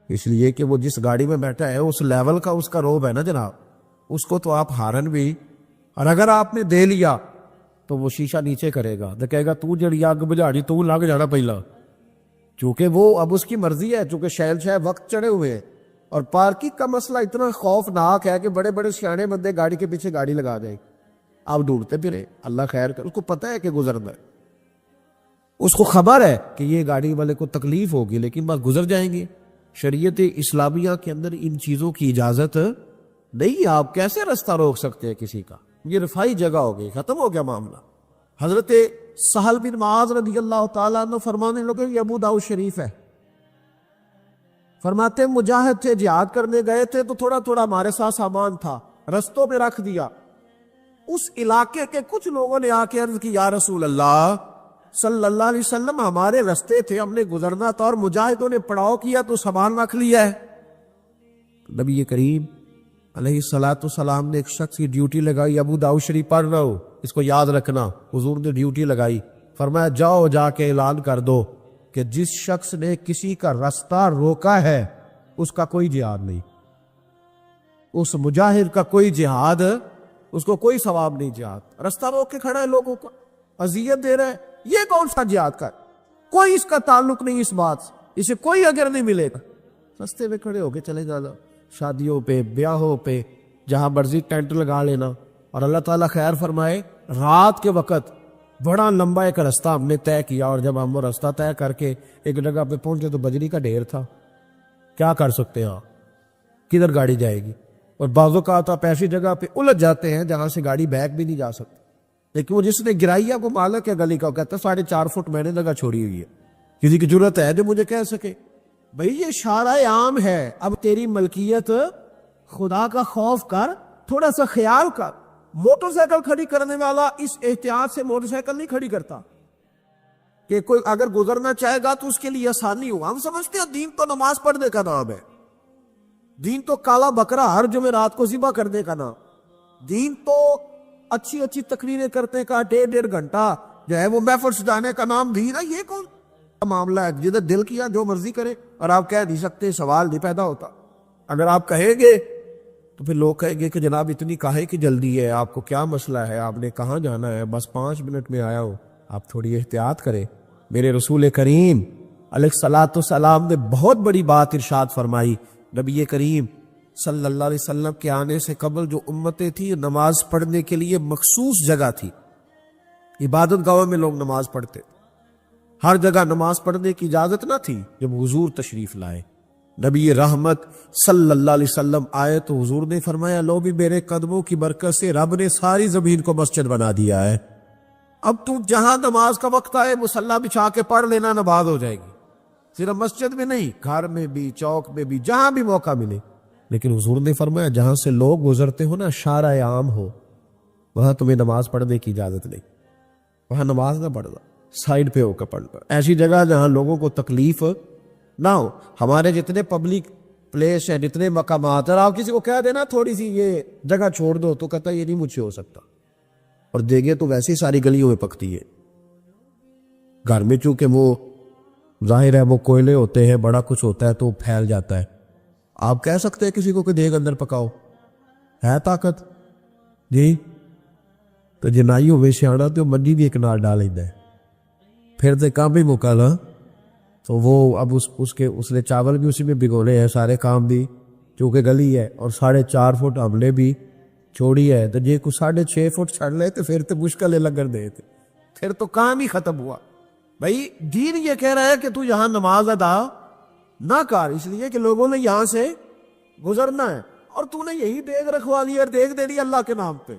اس لیے کہ وہ جس گاڑی میں بیٹھا ہے اس لیول کا اس کا روب ہے نا جناب، اس کو تو آپ ہارن بھی، اور اگر آپ نے دے لیا تو وہ شیشہ نیچے کرے گا، تو کہے گا تو جڑی آگ بجھاڑی تو لگ جانا پہلا، چونکہ وہ اب اس کی مرضی ہے، چونکہ شہنشاہ وقت چڑھے ہوئے ہیں۔ اور پارکنگ کا مسئلہ اتنا خوفناک ہے کہ بڑے بڑے سیانے بندے گاڑی کے پیچھے گاڑی لگا دیں، آپ ڈھونڈتے پھرے، اللہ خیر کر، اس کو پتہ ہے کہ گزرنا ہے، اس کو خبر ہے کہ یہ گاڑی والے کو تکلیف ہوگی لیکن بس گزر جائیں گے۔ شریعت اسلامیہ کے اندر ان چیزوں کی اجازت نہیں، آپ کیسے رستہ روک سکتے ہیں کسی کا؟ یہ رفائی جگہ ہو گئی، ختم ہو گیا معاملہ۔ حضرت سہل بن معاذ رضی اللہ تعالیٰ عنہ فرمانے لگے، یہ ابو داؤد شریف ہے، فرماتے ہیں مجاہد تھے، جہاد کرنے گئے تھے تو تھوڑا تھوڑا ہمارے ساتھ سامان تھا، رستوں پہ رکھ دیا۔ اس علاقے کے کچھ لوگوں نے آ کے عرض کی یا رسول اللہ صلی اللہ علیہ وسلم ہمارے رستے تھے، ہم نے گزرنا تھا اور مجاہدوں نے پڑاؤ کیا تو سامان رکھ لیا ہے۔ نبی کریم علیہ الصلوۃ والسلام نے ایک شخص کی ڈیوٹی لگائی، ابو داؤد شریف پڑھ رہا ہو، اس کو یاد رکھنا، حضور نے ڈیوٹی لگائی، فرمایا جاؤ جا کے اعلان کر دو کہ جس شخص نے کسی کا رستہ روکا ہے اس کا کوئی جہاد نہیں، اس مجاہد کا کوئی جہاد، اس کو کوئی ثواب نہیں، جہاد رستہ روک کے کھڑا ہے، لوگوں کو اذیت دے رہا ہے، یہ کون سا جہاد کا؟ کوئی اس کا تعلق نہیں اس بات سے، اسے کوئی اگر نہیں ملے گا، رستے میں کھڑے ہو کے چلے جانا، شادیوں پہ، بیاہوں پہ، جہاں مرضی ٹینٹ لگا لینا۔ اور اللہ تعالیٰ خیر فرمائے، رات کے وقت بڑا لمبا ایک راستہ ہم نے طے کیا، اور جب ہم وہ راستہ طے کر کے ایک جگہ پہ پہنچے تو بجری کا ڈھیر تھا۔ کیا کر سکتے ہیں آپ، کدھر گاڑی جائے گی؟ اور بعض اوقات آپ ایسی جگہ پہ الجھ جاتے ہیں جہاں سے گاڑی بیک بھی نہیں جا سکتی، لیکن وہ جس نے گرائی ہے وہ مالک ہے گلی کا، وہ کہتا ہے 4.5 فٹ میں نے جگہ چھوڑی ہوئی ہے، کسی کی ضرورت ہے جو مجھے کہہ سکے؟ بھئی یہ اشارہ عام ہے، اب تیری ملکیت، خدا کا خوف کر، تھوڑا سا خیال کر۔ موٹر سائیکل کھڑی کرنے والا اس احتیاط سے موٹر سائیکل نہیں کھڑی کرتا کہ کوئی اگر گزرنا چاہے گا تو اس کے لیے آسانی ہو۔ ہم سمجھتے ہیں دین تو نماز پڑھنے کا نام ہے، دین تو کالا بکرا ہر جمعرات کو ذبح کرنے کا نام، دین تو اچھی اچھی تقریریں کرنے کا 1.5 گھنٹہ جو ہے وہ محفل سجانے کا نام دین ہے۔ یہ کون معاملہ ہے؟ جدھر دل کیا جو مرضی کرے، اور آپ کہہ نہیں سکتے، سوال نہیں پیدا ہوتا۔ اگر آپ کہیں گے تو پھر لوگ کہیں گے کہ جناب اتنی کاہے کی جلدی ہے، آپ کو کیا مسئلہ ہے، آپ نے کہاں جانا ہے، بس 5 منٹ میں آیا ہو۔ آپ تھوڑی احتیاط کریں۔ میرے رسول کریم علیہ الصلوۃ والسلام نے بہت بڑی بات ارشاد فرمائی۔ نبی کریم صلی اللہ علیہ وسلم کے آنے سے قبل جو امتیں تھیں، نماز پڑھنے کے لیے مخصوص جگہ تھی، عبادت گاہوں میں لوگ نماز پڑھتے، ہر جگہ نماز پڑھنے کی اجازت نہ تھی۔ جب حضور تشریف لائے، نبی رحمت صلی اللہ علیہ وسلم آئے تو حضور نے فرمایا، لو بھی میرے قدموں کی برکت سے رب نے ساری زمین کو مسجد بنا دیا ہے، اب تو جہاں نماز کا وقت آئے مصلی بچھا کے پڑھ لینا، نماز ہو جائے گی۔ صرف مسجد میں نہیں، گھر میں بھی، چوک میں بھی، جہاں بھی موقع ملے۔ لیکن حضور نے فرمایا جہاں سے لوگ گزرتے ہو نا، شارع عام ہو، وہاں تمہیں نماز پڑھنے کی اجازت نہیں، وہاں نماز نہ پڑھنا، سائڈ پہ ہو کر پڑھنا۔ ایسی جگہ جہاں لوگوں کو تکلیف نہ ہو۔ ہمارے جتنے پبلک پلیس ہیں، جتنے مقامات ہیں، آپ کسی کو کہہ دینا تھوڑی سی یہ جگہ چھوڑ دو تو کہتا ہے یہ نہیں مجھ سے ہو سکتا، اور دیگیں تو ویسے ہی ساری گلیوں میں پکتی ہے۔ گھر میں چونکہ وہ ظاہر ہے وہ کوئلے ہوتے ہیں، بڑا کچھ ہوتا ہے تو پھیل جاتا ہے۔ آپ کہہ سکتے ہیں کسی کو کہ دیگ اندر پکاؤ، ہے طاقت جی؟ تو جنائی ہوئے سیاڑا تو منجی بھی ایک نال ڈال لیتا ہے، پھر تو کام بھی مکالا۔ تو وہ اب اس نے چاول بھی اسی میں بھگونے ہیں، سارے کام بھی، چونکہ گلی ہے، اور 4.5 فٹ ہم نے بھی چھوڑی ہے، تو جی کو 6.5 فٹ چھڑ لے تو پھر تو مشکل ہے لگن دے، پھر تو کام ہی ختم ہوا۔ بھائی دین یہ کہہ رہا ہے کہ تو یہاں نماز ادا نہ کر، اس لیے کہ لوگوں نے یہاں سے گزرنا ہے، اور تو نے یہی دیگ رکھوا لی اور دیگ دے دی اللہ کے نام پہ،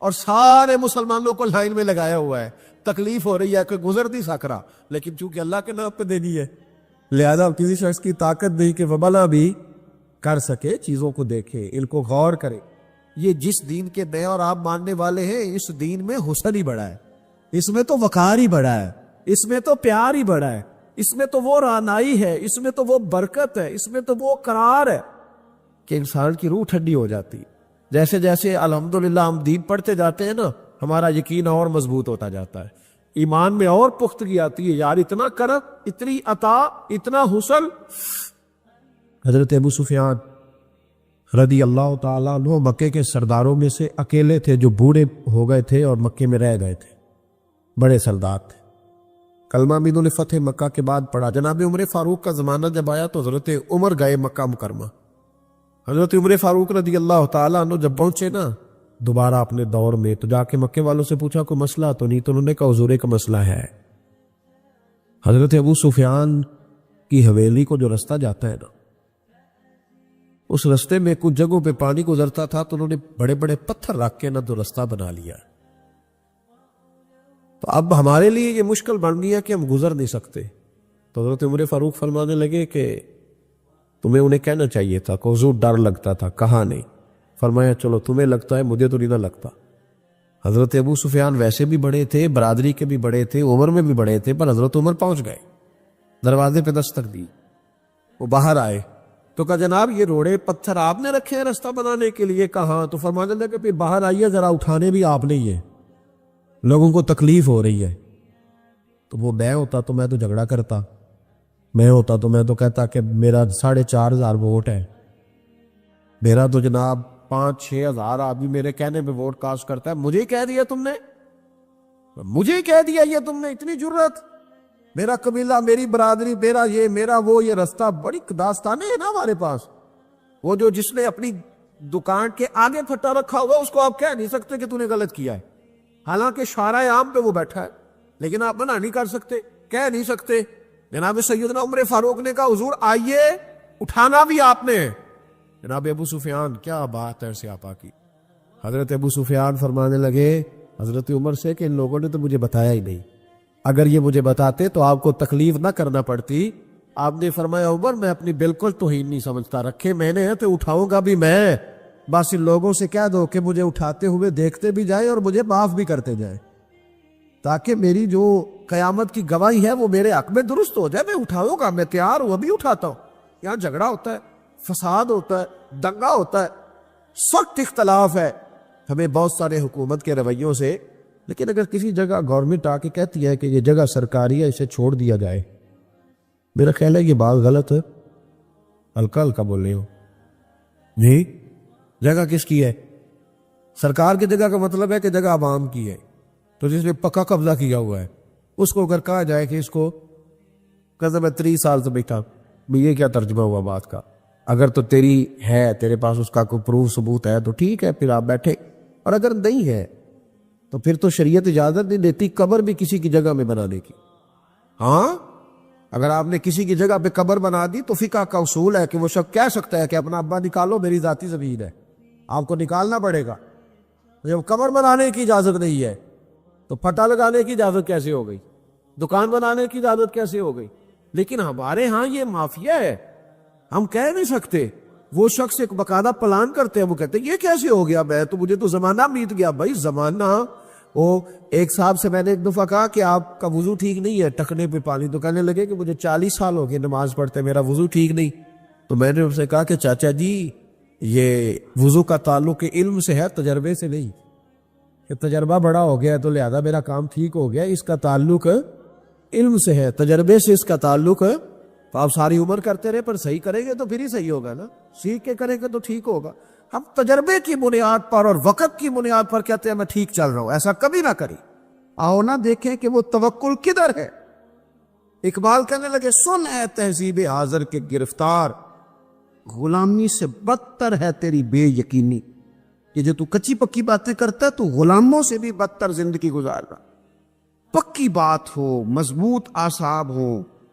اور سارے مسلمانوں کو لائن میں لگایا ہوا ہے۔ تکلیف ہو رہی ہے کہ گزر نہیں سک رہا، لیکن چونکہ اللہ کے نام پہ دینی ہے، لہذا کسی شخص کی طاقت نہیں کہ وہ بھلا بھی کر سکے، چیزوں کو دیکھے، ان کو غور کرے۔ یہ جس دین کے میں اور آپ ماننے والے ہیں، اس دین میں حسن ہی بڑا ہے، اس میں تو وقار ہی بڑا ہے، اس میں تو پیار ہی بڑا ہے، اس میں تو وہ رعنائی ہے، اس میں تو وہ برکت ہے، اس میں تو وہ قرار ہے کہ انسان کی روح ٹھنڈی ہو جاتی ہے۔ جیسے جیسے الحمدللہ ہم دین پڑھتے جاتے ہیں نا، ہمارا یقین اور مضبوط ہوتا جاتا ہے، ایمان میں اور پختگی آتی ہے۔ یار اتنا کرم، اتنی عطا، اتنا حسن۔ حضرت ابو سفیان رضی اللہ تعالیٰ عنہ مکے کے سرداروں میں سے اکیلے تھے جو بوڑھے ہو گئے تھے اور مکے میں رہ گئے تھے، بڑے سردار تھے۔ کلمہ بھی انہوں نے فتح مکہ کے بعد پڑھا۔ جناب عمر فاروق کا زمانہ جب آیا تو حضرت عمر گئے مکہ مکرمہ۔ حضرت عمر فاروق رضی اللہ تعالیٰ عنہ جب پہنچے نا دوبارہ اپنے دور میں، تو جا کے مکے والوں سے پوچھا کوئی مسئلہ تو نہیں، تو انہوں نے کہا حضور ایک مسئلہ ہے۔ حضرت ابو سفیان کی حویلی کو جو رستہ جاتا ہے نا، اس رستے میں کچھ جگہوں پہ پانی گزرتا تھا، تو انہوں نے بڑے بڑے پتھر رکھ کے نا تو رستہ بنا لیا۔ تو اب ہمارے لیے یہ مشکل بن گیا کہ ہم گزر نہیں سکتے۔ تو حضرت عمر فاروق فرمانے لگے کہ تمہیں انہیں کہنا چاہیے تھا کہ حضور ڈر لگتا تھا، کہا نہیں۔ فرمایا چلو تمہیں لگتا ہے، مجھے تو نہیں نہ لگتا۔ حضرت ابو سفیان ویسے بھی بڑے تھے، برادری کے بھی بڑے تھے، عمر میں بھی بڑے تھے، پر حضرت عمر پہنچ گئے، دروازے پہ دستک دی، وہ باہر آئے تو کہا جناب یہ روڑے پتھر آپ نے رکھے ہیں رستہ بنانے کے لیے؟ کہا۔ تو فرمانے لگے کہ پھر باہر آئیے، ذرا اٹھانے بھی آپ نے ہی ہے، لوگوں کو تکلیف ہو رہی ہے۔ تو وہ میں ہوتا تو میں تو جھگڑا کرتا، میں ہوتا تو میں تو کہتا کہ میرا 4,500 ووٹ ہے، میرا تو جناب 5-6 ہزار آدمی میرے کہنے پہ ووٹ کاسٹ کرتا ہے، مجھے کہہ دیا تم نے، مجھے کہہ دیا یہ تم نے، اتنی جرت؟ میرا قبیلہ، میری برادری، میرا یہ میرا وہ، یہ رستہ، بڑی داستانیں ہیں نا ہمارے پاس. وہ جو جس نے اپنی دکان کے آگے پھٹا رکھا ہوا اس کو آپ کہہ نہیں سکتے کہ تو نے غلط کیا ہے، حالانکہ شارع عام پہ وہ بیٹھا ہے، لیکن آپ منع نہیں کر سکتے، کہہ نہیں سکتے. جناب سیدنا عمر فاروق نے کہا حضور آئیے، اٹھانا بھی آپ نے. جناب ابو سفیان، کیا بات ہے سیاپا کی. حضرت ابو سفیان فرمانے لگے حضرت عمر سے کہ ان لوگوں نے تو مجھے بتایا ہی نہیں، اگر یہ مجھے بتاتے تو آپ کو تکلیف نہ کرنا پڑتی. آپ نے فرمایا عمر میں اپنی بالکل توہین نہیں سمجھتا، رکھے میں نے تو اٹھاؤں گا بھی میں، بس ان لوگوں سے کہہ دو کہ مجھے اٹھاتے ہوئے دیکھتے بھی جائیں اور مجھے معاف بھی کرتے جائیں، تاکہ میری جو قیامت کی گواہی ہے وہ میرے حق میں درست ہو جائے. میں اٹھاؤں گا، میں تیار ہوں، ابھی اٹھاتا ہوں. یہاں جھگڑا ہوتا ہے، فساد ہوتا ہے، دنگا ہوتا ہے، سخت اختلاف ہے ہمیں بہت سارے حکومت کے رویوں سے. لیکن اگر کسی جگہ گورنمنٹ آ کے کہتی ہے کہ یہ جگہ سرکاری ہے، اسے چھوڑ دیا جائے، میرا خیال ہے یہ بات غلط ہے. ہلکا ہلکا بول رہے ہو جی. جگہ کس کی ہے؟ سرکار کی جگہ کا مطلب ہے کہ جگہ عوام کی ہے. تو جس نے پکا قبضہ کیا ہوا ہے اس کو اگر کہا جائے کہ اس کو قسم ہے 30 سال سے بیٹھا، یہ کیا ترجمہ ہوا بات کا؟ اگر تو تیری ہے، تیرے پاس اس کا کوئی پروف ثبوت ہے تو ٹھیک ہے، پھر آپ بیٹھے، اور اگر نہیں ہے تو پھر تو شریعت اجازت نہیں دیتی قبر بھی کسی کی جگہ میں بنانے کی. ہاں اگر آپ نے کسی کی جگہ پہ قبر بنا دی تو فقہ کا اصول ہے کہ وہ شخص کہہ سکتا ہے کہ اپنا ابا نکالو، میری ذاتی زمین ہے، آپ کو نکالنا پڑے گا. جب قبر بنانے کی اجازت نہیں ہے تو پھٹا لگانے کی اجازت کیسے ہو گئی؟ دکان بنانے کی اجازت کیسے ہو گئی؟ لیکن ہمارے ہاں یہ مافیا ہے، ہم کہہ نہیں سکتے. وہ شخص ایک باقاعدہ پلان کرتے ہیں، وہ کہتے ہیں یہ کیسے ہو گیا، میں تو مجھے تو زمانہ بیت گیا. بھائی زمانہ، وہ ایک صاحب سے میں نے ایک دفعہ کہا کہ آپ کا وضو ٹھیک نہیں ہے، ٹکنے پہ پانی، تو کہنے لگے کہ مجھے 40 سال ہو گئے نماز پڑھتے، میرا وضو ٹھیک نہیں. تو میں نے ان سے کہا کہ چاچا جی یہ وضو کا تعلق علم سے ہے، تجربے سے نہیں. کہ تجربہ بڑا ہو گیا تو لہذا میرا کام ٹھیک ہو گیا، اس کا تعلق علم سے ہے، تجربے سے اس کا تعلق ہے. تو آپ ساری عمر کرتے رہے، پر صحیح کریں گے تو پھر ہی صحیح ہوگا نا، سیکھ کے کریں گے تو ٹھیک ہوگا. ہم تجربے کی بنیاد پر اور وقت کی بنیاد پر کہتے ہیں میں ٹھیک چل رہا ہوں، ایسا کبھی نہ کری. آؤ نہ دیکھیں کہ وہ توکل کدھر ہے. اقبال کہنے لگے سن اے تہذیب حاضر کے گرفتار، غلامی سے بدتر ہے تیری بے یقینی. کہ جو تو کچی پکی باتیں کرتا ہے تو غلاموں سے بھی بدتر زندگی گزار رہا. پکی بات ہو، مضبوط اعصاب ہو،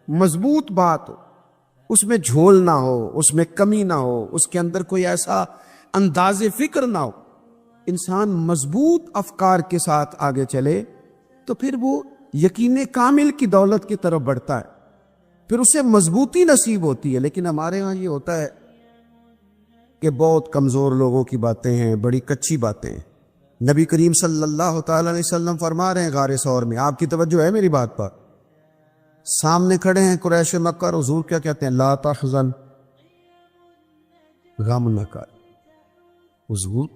مضبوط بات ہو، اس میں جھول نہ ہو، اس میں کمی نہ ہو، اس کے اندر کوئی ایسا انداز فکر نہ ہو، انسان مضبوط افکار کے ساتھ آگے چلے تو پھر وہ یقین کامل کی دولت کی طرف بڑھتا ہے، پھر اسے مضبوطی نصیب ہوتی ہے. لیکن ہمارے ہاں یہ ہوتا ہے کہ بہت کمزور لوگوں کی باتیں ہیں، بڑی کچی باتیں ہیں. نبی کریم صلی اللہ تعالی علیہ وسلم فرما رہے ہیں غار ثور میں، آپ کی توجہ ہے میری بات پر، سامنے کھڑے ہیں قریش مکہ، حضور کیا کہتے ہیں؟ لا تحزن، غم نہ کر. حضور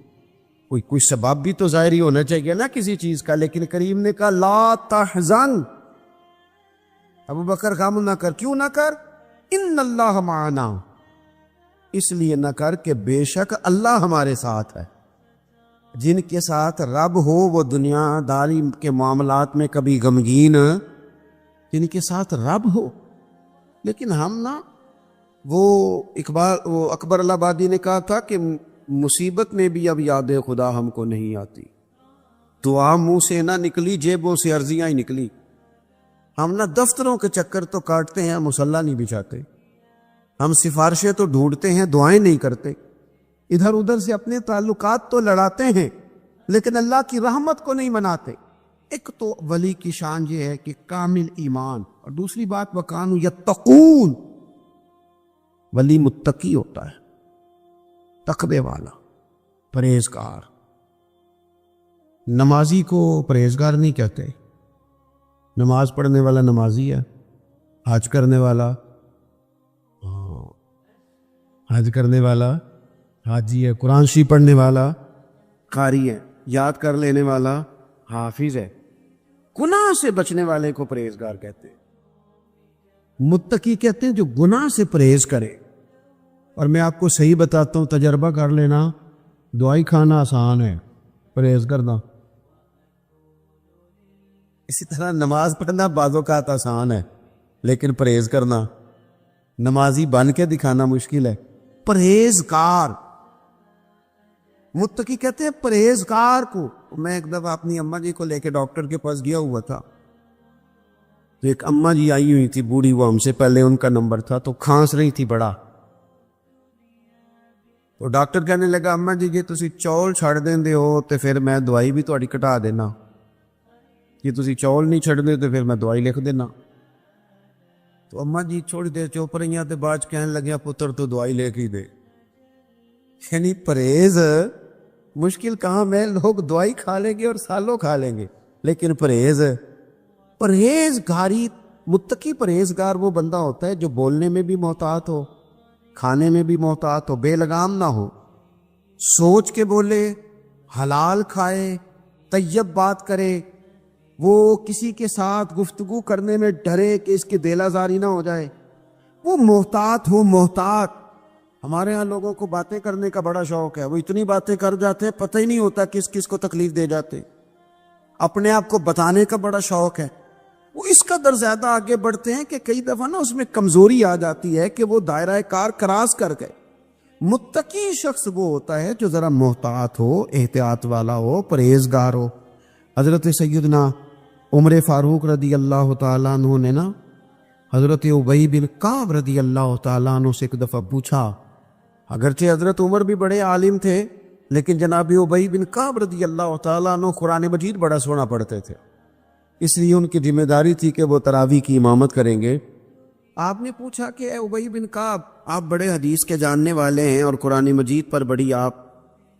کوئی سبب بھی تو ظاہری ہونا چاہیے نا کسی چیز کا، لیکن کریم نے کہا لا تحزن، ابو بکر غم نہ کر. کیوں نہ کر؟ ان اللہ معنا، اس لیے نہ کر کہ بے شک اللہ ہمارے ساتھ ہے. جن کے ساتھ رب ہو وہ دنیا داری کے معاملات میں کبھی غمگین، جن کے ساتھ رب ہو. لیکن ہم نا، وہ اکبر اللہ آبادی نے کہا تھا کہ مصیبت میں بھی اب یاد خدا ہم کو نہیں آتی. دعا منہ سے نہ نکلی، جیبوں سے عرضیاں ہی نکلی. ہم نا دفتروں کے چکر تو کاٹتے ہیں، مصلی نہیں بچھاتے. ہم سفارشیں تو ڈھونڈتے ہیں، دعائیں نہیں کرتے. ادھر ادھر سے اپنے تعلقات تو لڑاتے ہیں لیکن اللہ کی رحمت کو نہیں مناتے. ایک تو ولی کی شان یہ ہے کہ کامل ایمان، اور دوسری بات وَكَانُوا يَتَّقُونَ، ولی متقی ہوتا ہے، تقوی والا، پرہیزگار. نمازی کو پرہیزگار نہیں کہتے. نماز پڑھنے والا نمازی ہے، حج کرنے والا حج کرنے والا حاجی ہے، قرآن شریف پڑھنے والا قاری ہے، یاد کر لینے والا حافظ ہے. گناہ سے بچنے والے کو پرہیزگار کہتے ہیں. متقی کہتے ہیں جو گناہ سے پرہیز کرے. اور میں آپ کو صحیح بتاتا ہوں، تجربہ کر لینا، دعائی کھانا آسان ہے، پرہیز کرنا. اسی طرح نماز پڑھنا بعض اوقات آسان ہے، لیکن پرہیز کرنا، نمازی بن کے دکھانا مشکل ہے۔ پرہیزگار، متقی کہتے ہیں پرہیزگار کو۔ میں ایک دفعہ اپنی اماں جی کو لے کے ڈاکٹر کے پاس گیا ہوا تھا، تو ایک اماں جی آئی ہوئی تھی بوڑھی، وہ ہم سے پہلے ان کا نمبر تھا، تو کھانس رہی تھی بڑا۔ تو ڈاکٹر کہنے لگا اماں جی جی تسی چول چھڑ دیندے ہو تو پھر میں دوائی بھی تہاڈی کٹا دینا، جی تسی چول نہیں چھڑ دے تو پھر میں دوائی لکھ دینا۔ تو اماں جی تھوڑی دیر چپ رہیاں تے بعد کہنے لگیا پتر تو دوائی لے کے ہی دے۔ یعنی پرہیز مشکل کام ہے، لوگ دوائی کھا لیں گے اور سالوں کھا لیں گے، لیکن پرہیزگاری، متقی پرہیزگار وہ بندہ ہوتا ہے جو بولنے میں بھی محتاط ہو، کھانے میں بھی محتاط ہو، بے لگام نہ ہو، سوچ کے بولے، حلال کھائے، طیب بات کرے، وہ کسی کے ساتھ گفتگو کرنے میں ڈرے کہ اس کی دل آزاری نہ ہو جائے، وہ محتاط ہو، محتاط۔ ہمارے ہاں لوگوں کو باتیں کرنے کا بڑا شوق ہے، وہ اتنی باتیں کر جاتے ہیں پتہ ہی نہیں ہوتا کس کس کو تکلیف دے جاتے، اپنے آپ کو بتانے کا بڑا شوق ہے، وہ اس قدر زیادہ آگے بڑھتے ہیں کہ کئی دفعہ نا اس میں کمزوری آ جاتی ہے کہ وہ دائرہ کار کراس کر گئے۔ متقی شخص وہ ہوتا ہے جو ذرا محتاط ہو، احتیاط والا ہو، پرہیزگار ہو۔ حضرت سیدنا عمر فاروق رضی اللہ تعالیٰ عنہ نے نا حضرت ابی بن کعب رضی اللہ تعالیٰ عنہ سے ایک دفعہ پوچھا، اگرچہ حضرت عمر بھی بڑے عالم تھے لیکن جناب ابی بن کعب رضی اللہ تعالیٰ عنہ قرآن مجید بڑا سونا پڑھتے تھے، اس لیے ان کی ذمہ داری تھی کہ وہ تراویح کی امامت کریں گے۔ آپ نے پوچھا کہ اے ابی بن کعب، آپ بڑے حدیث کے جاننے والے ہیں اور قرآن مجید پر بڑی آپ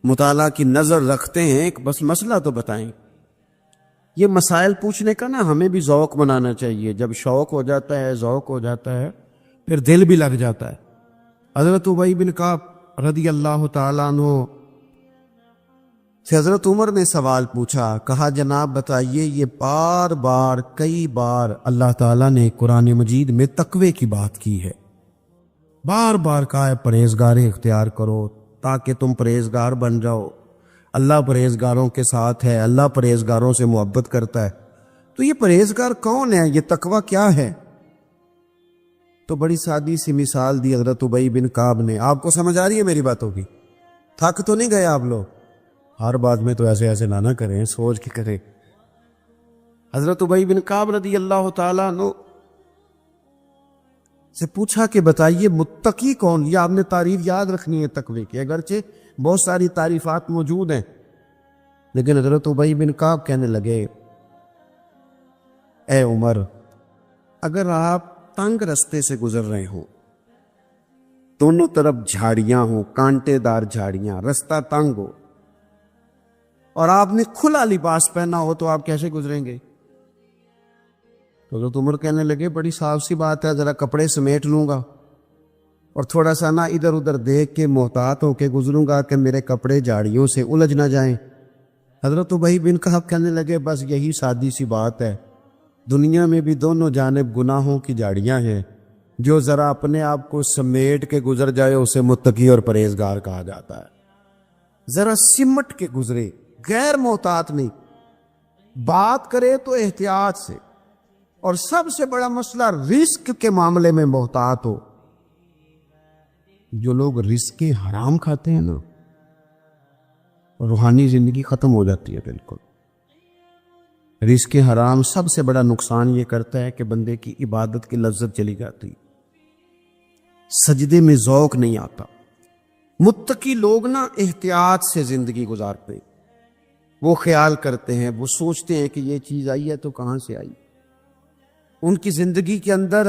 مطالعہ کی نظر رکھتے ہیں، ایک بس مسئلہ تو بتائیں۔ یہ مسائل پوچھنے کا نا ہمیں بھی ذوق بنانا چاہیے، جب شوق ہو جاتا ہے، ذوق ہو جاتا ہے، پھر دل بھی لگ جاتا ہے۔ حضرت ابی بن کعب رضی اللہ تعالیٰ عنہ سے حضرت عمر نے سوال پوچھا، کہا جناب بتائیے، یہ بار بار کئی بار اللہ تعالیٰ نے قرآن مجید میں تقوی کی بات کی ہے، بار بار کہا ہے پرہیزگاری اختیار کرو تاکہ تم پرہیزگار بن جاؤ، اللہ پرہیزگاروں کے ساتھ ہے، اللہ پرہیزگاروں سے محبت کرتا ہے، تو یہ پرہیزگار کون ہے، یہ تقوی کیا ہے؟ تو بڑی سادی سی مثال دی حضرت ابی بن کعب نے۔ آپ کو سمجھ آ رہی ہے میری باتوں کی؟ تھک تو نہیں گئے آپ لوگ؟ ہر بات میں تو ایسے ایسے نہ کریں، سوچ کے کریں۔ حضرت ابی بن کعب رضی اللہ تعالیٰ عنہ سے پوچھا کہ بتائیے متقی کون؟ یہ آپ نے تعریف یاد رکھنی ہے تقوی کی، اگرچہ بہت ساری تعریفات موجود ہیں، لیکن حضرت ابی بن کعب کہنے لگے، اے عمر، اگر آپ تنگ رستے سے گزر رہے ہوں، دونوں طرف جھاڑیاں ہوں، کانٹے دار جھاڑیاں، رستہ تنگ ہو، اور آپ نے کھلا لباس پہنا ہو تو آپ کیسے گزریں گے؟ تو حضرت عمر کہنے لگے، بڑی صاف سی بات ہے، ذرا کپڑے سمیٹ لوں گا اور تھوڑا سا نا ادھر ادھر دیکھ کے محتاط ہو کے گزروں گا کہ میرے کپڑے جھاڑیوں سے الجھ نہ جائیں۔ حضرت ابی بن کعب کہنے لگے، بس یہی سادی سی بات ہے، دنیا میں بھی دونوں جانب گناہوں کی جھاڑیاں ہیں، جو ذرا اپنے آپ کو سمیٹ کے گزر جائے اسے متقی اور پرہیزگار کہا جاتا ہے۔ ذرا سمٹ کے گزرے، غیر محتاط نہیں، بات کرے تو احتیاط سے، اور سب سے بڑا مسئلہ رزق کے معاملے میں محتاط ہو۔ جو لوگ رزق حرام کھاتے ہیں نا، روحانی زندگی ختم ہو جاتی ہے بالکل۔ رزق حرام سب سے بڑا نقصان یہ کرتا ہے کہ بندے کی عبادت کی لذت چلی جاتی، سجدے میں ذوق نہیں آتا۔ متقی لوگ نا احتیاط سے زندگی گزارتے ہیں، وہ خیال کرتے ہیں، وہ سوچتے ہیں کہ یہ چیز آئی ہے تو کہاں سے آئی۔ ان کی زندگی کے اندر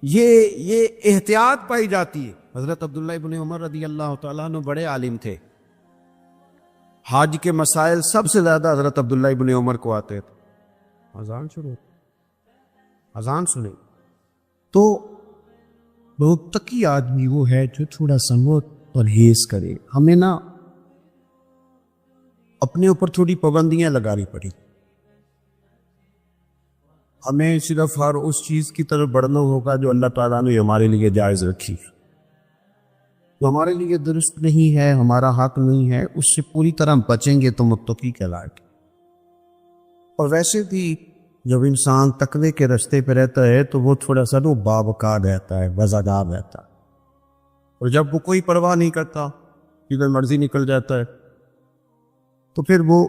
یہ احتیاط پائی جاتی ہے۔ حضرت عبداللہ ابن عمر رضی اللہ تعالیٰ عنہ بڑے عالم تھے، حج کے مسائل سب سے زیادہ حضرت عبداللہ ابن عمر کو آتے تھے۔ اذان سنیں تو متقی آدمی وہ ہے جو تھوڑا سا پرہیز کرے۔ ہمیں نا اپنے اوپر تھوڑی پابندیاں لگانی پڑی، ہمیں صرف ہر اس چیز کی طرف بڑھنا ہوگا جو اللہ تعالیٰ نے ہمارے لیے جائز رکھی ہے، جو ہمارے لیے درست نہیں ہے، ہمارا حق نہیں ہے، اس سے پوری طرح بچیں گے تو متقی کہلائیں گے۔ اور ویسے بھی جب انسان تقوی کے رستے پہ رہتا ہے تو وہ تھوڑا سا باوقار رہتا ہے، وزادار رہتا ہے، اور جب وہ کوئی پرواہ نہیں کرتا، جدھر مرضی نکل جاتا ہے، تو پھر وہ